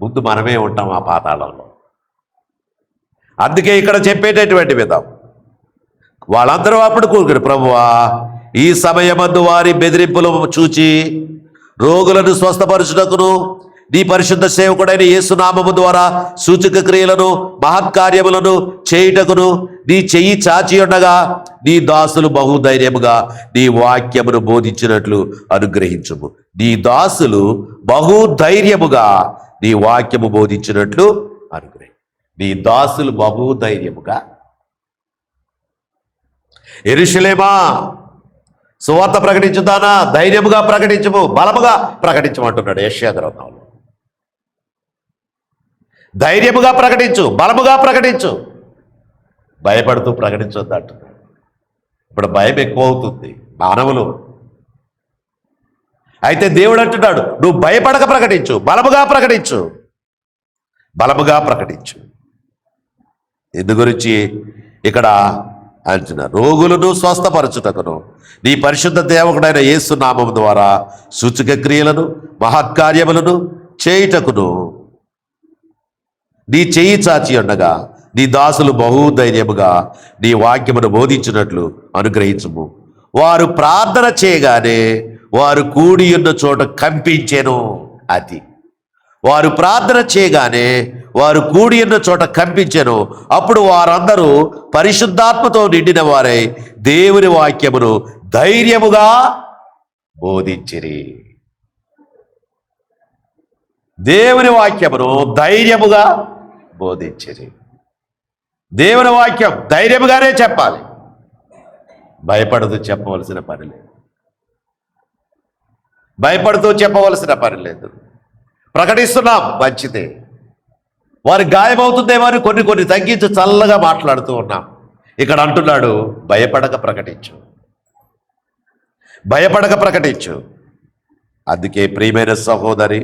ముందు మనమే ఉంటాం ఆ పాతాళంలో. అందుకే ఇక్కడ చెప్పేటటువంటి విధం, వాళ్ళందరూ అప్పుడు కూరుకుని, ప్రభువా ఈ సమయమందు వారి బెదిరింపులు చూచి రోగులను స్వస్థపరచుటకును నీ పరిశుద్ధ సేవకుడైన యేసునామము ద్వారా సూచక క్రియలను మహత్కార్యములను చేయుటకును నీ చెయ్యి చాచి ఉండగా నీ దాసులు బహుధైర్యముగా నీ వాక్యమును బోధించినట్లు అనుగ్రహించుము. నీ దాసులు బహుధైర్యముగా నీ వాక్యము బోధించినట్లు అనుగ్రహం. నీ దాసులు బహుధైర్యముగా. యెరూషలేమా సువార్త ప్రకటించుదానా, ధైర్యముగా ప్రకటించము, బలముగా ప్రకటించమంటున్నాడు యెషయా గ్రంథంలో. ధైర్యముగా ప్రకటించు, బలముగా ప్రకటించు, భయపడుతూ ప్రకటించొద్దు అంటున్నాడు. ఇప్పుడు భయం ఎక్కువ అవుతుంది మానవులు. అయితే దేవుడు అంటున్నాడు, నువ్వు భయపడక ప్రకటించు, బలముగా ప్రకటించు, బలముగా ప్రకటించు. ఇందు గురించి ఇక్కడ అంటున్నా, రోగులను స్వస్థపరచుటకును నీ పరిశుద్ధ సేవకుడైన యేసు నామము ద్వారా సూచక క్రియలను మహత్కార్యములను చేయుటకును నీ చెయ్యి చాచి ఉండగా నీ దాసులు బహుధైర్యముగా నీ వాక్యమును బోధించినట్లు అనుగ్రహించుము. వారు ప్రార్థన చేయగానే వారు కూడి ఉన్న చోట కంపించెను. అది వారు ప్రార్థన చేయగానే వారు కూడి ఉన్న చోట కంపించెను. అప్పుడు వారందరూ పరిశుద్ధాత్మతో నిండిన వారై దేవుని వాక్యమును ధైర్యముగా బోధించిరి. దేవుని వాక్యమును ధైర్యముగా బోధించిరి. దేవుని వాక్యం ధైర్యముగానే చెప్పాలి, భయపడుతూ చెప్పవలసిన పని లేదు. భయపడుతూ చెప్పవలసిన పని లేదు. ప్రకటిస్తున్నాం, మంచిదే. వారి గాయమవుతుందేమో అని కొన్ని తగ్గించి చల్లగా మాట్లాడుతూ ఉన్నాం. ఇక్కడ అంటున్నాడు, భయపడక ప్రకటించు, భయపడక ప్రకటించు. అందుకే ప్రియమైన సహోదరి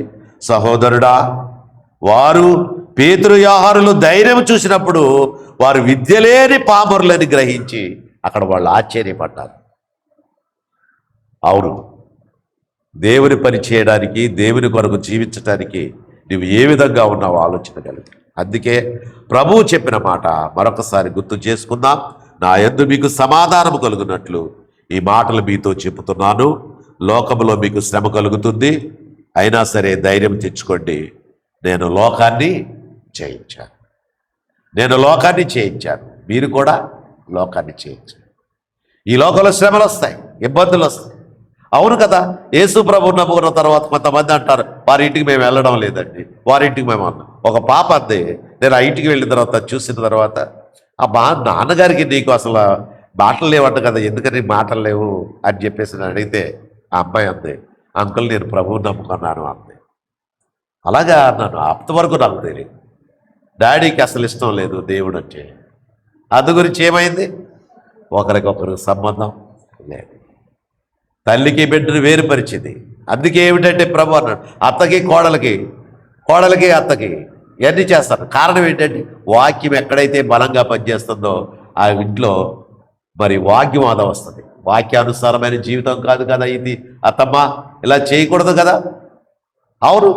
సహోదరుడా, వారు పేతురు యోహానులు ధైర్యం చూసినప్పుడు వారు విద్యలేని పామరులని గ్రహించి అక్కడ వాళ్ళు ఆశ్చర్యపడ్డారు. అవును, దేవుని పని చేయడానికి, దేవుని కొరకు జీవించడానికి నువ్వు ఏ విధంగా ఉన్నావో ఆలోచించగలవు. అందుకే ప్రభువు చెప్పిన మాట మరొకసారి గుర్తు చేసుకుందాం. నా యందు మీకు సమాధానము కలుగునట్లు ఈ మాటలు మీతో చెబుతున్నాను. లోకములో మీకు శ్రమ కలుగుతుంది, అయినా సరే ధైర్యం తెచ్చుకోండి. నేను లోకాన్ని జయించాను, నేను లోకాన్ని జయించాను, మీరు కూడా లోకాన్ని జయించారు. ఈ లోకంలో శ్రమలు వస్తాయి, ఇబ్బందులు వస్తాయి. అవును కదా, యేసు ప్రభువు నమ్ముకున్న తర్వాత కొంతమంది అంటారు, వారి ఇంటికి మేము వెళ్ళడం లేదండి, వారి ఇంటికి మేము అన్నాం. ఒక పాప అంది, నేను ఆ ఇంటికి వెళ్ళిన తర్వాత చూసిన తర్వాత, ఆ నాన్నగారికి నీకు అసలు మాటలు లేవంట కదా, ఎందుకని మాటలు లేవు అని చెప్పేసి నేను అడిగితే ఆ అమ్మాయి అంది, అంకుల్ నేను ప్రభువుని నమ్ముకున్నాను అంది. అలాగా అన్నాను. అంతవరకు నాకు తెలియదు. డాడీకి అసలు ఇష్టం లేదు దేవుడు అంటే. అందు గురించి ఏమైంది, ఒకరికొకరు సంబంధం లేదు. తల్లికి బిడ్డను వేరుపరిచింది. అందుకే ఏమిటంటే ప్రభు అన్నాడు, అత్తకి కోడలకి, కోడలకి అత్తకి ఇవన్నీ చేస్తారు. కారణం ఏంటంటే వాక్యం ఎక్కడైతే బలంగా పనిచేస్తుందో ఆ ఇంట్లో మరి వాగ్యవాదం వస్తుంది. వాక్యానుసారమైన జీవితం కాదు కదా ఇది. అత్తమ్మ ఇలా చేయకూడదు కదా. అవును,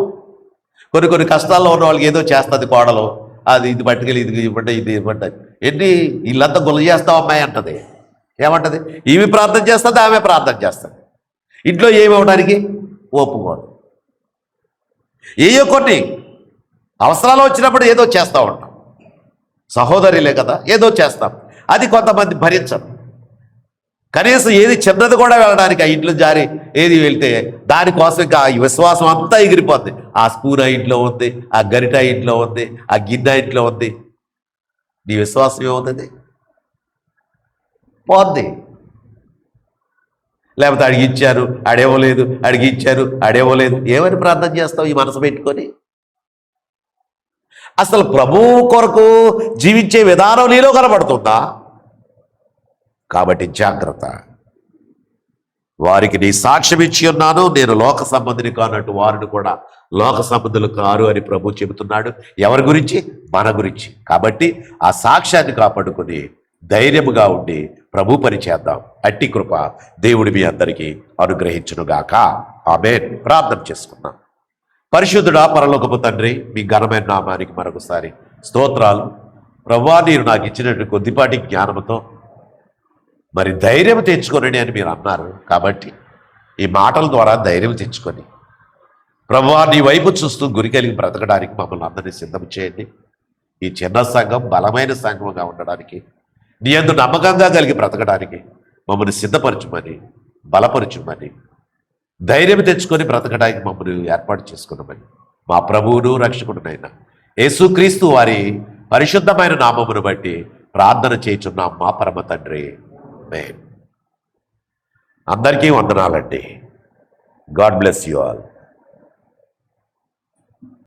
కొన్ని కష్టాల్లో ఉన్న వాళ్ళకి ఏదో చేస్తుంది కోడలు, అది ఇది పట్టుకెళ్ళి ఇది ఇవ్వండి, ఇది ఇవ్వండి. ఎన్ని ఇల్లంతా గుల్ల చేస్తావు అమ్మాయి అంటది. ఏమంటది, ఈమె ప్రార్థన చేస్తుంది, ఆమె ప్రార్థన చేస్తుంది. ఇంట్లో ఏమి ఇవ్వడానికి ఒప్పుకోదు. ఏయో కొన్ని అవసరాలు వచ్చినప్పుడు ఏదో చేస్తూ ఉంటాం. సహోదరులే కదా, ఏదో చేస్తాం. అది కొంతమంది భరించరు. కనీసం ఏది చిన్నది కూడా వెళ్ళడానికి ఆ ఇంట్లో జారి ఏది వెళ్తే దానికోసం ఇంకా ఈ విశ్వాసం అంతా ఎగిరిపోద్ది. ఆ స్పూన్ ఆ ఇంట్లో ఉంది, ఆ గరిట ఇంట్లో ఉంది, ఆ గిన్నె ఇంట్లో ఉంది. నీ విశ్వాసం ఏముంది, పోద్ది. లేకపోతే అడిగిచ్చారు అడేవలేదు, అడిగిచ్చారు అడేవలేదు. ఏమని ప్రార్థన చేస్తావు ఈ మనసు పెట్టుకొని? అసలు ప్రభువు కొరకు జీవించే విధానం నీలో కనబడుతుందా? కాబట్టి జాగ్రత్త. వారికి నీ సాక్ష్యం ఇచ్చి ఉన్నాను, నేను లోక సంబంధిని కానట్టు వారిని కూడా లోక సంబంధులు కారు అని ప్రభు చెబుతున్నాడు. ఎవరి గురించి? మన గురించి. కాబట్టి ఆ సాక్ష్యాన్ని కాపాడుకుని ధైర్యముగా ఉండి ప్రభు పని చేద్దాం. అట్టి కృప దేవుడి మీ అందరికీ అనుగ్రహించునుగాక. ఆమేన్. ప్రార్థన చేసుకున్నాం. పరిశుద్ధుడా పరలోకపు తండ్రి, మీ ఘనమైన నామానికి మరొకసారి స్తోత్రాలు. ప్రభువా, మీరు నాకు ఇచ్చినట్టు కొద్దిపాటి జ్ఞానంతో మరి ధైర్యం తెచ్చుకొనండి అని మీరు అన్నారు. కాబట్టి ఈ మాటల ద్వారా ధైర్యం తెచ్చుకొని ప్రభువా నీ వైపు చూస్తూ గురి కలిగి బ్రతకడానికి మమ్మల్ని అందరినీ సిద్ధం చేయండి. ఈ చిన్న సంఘం బలమైన సంఘంగా ఉండడానికి, నీ యందు నమ్మకంగా కలిగి బ్రతకడానికి మమ్మల్ని సిద్ధపరచుమని, బలపరచుమని, ధైర్యం తెచ్చుకొని బ్రతకడానికి మమ్మల్ని ఏర్పాటు చేసుకున్నామని మా ప్రభువును రక్షకుడునైనా యేసుక్రీస్తు వారి పరిశుద్ధమైన నామమును బట్టి ప్రార్థన చేయుచున్నాం మా పరమ తండ్రి. అందరికీ వందనాలండి. God bless you all.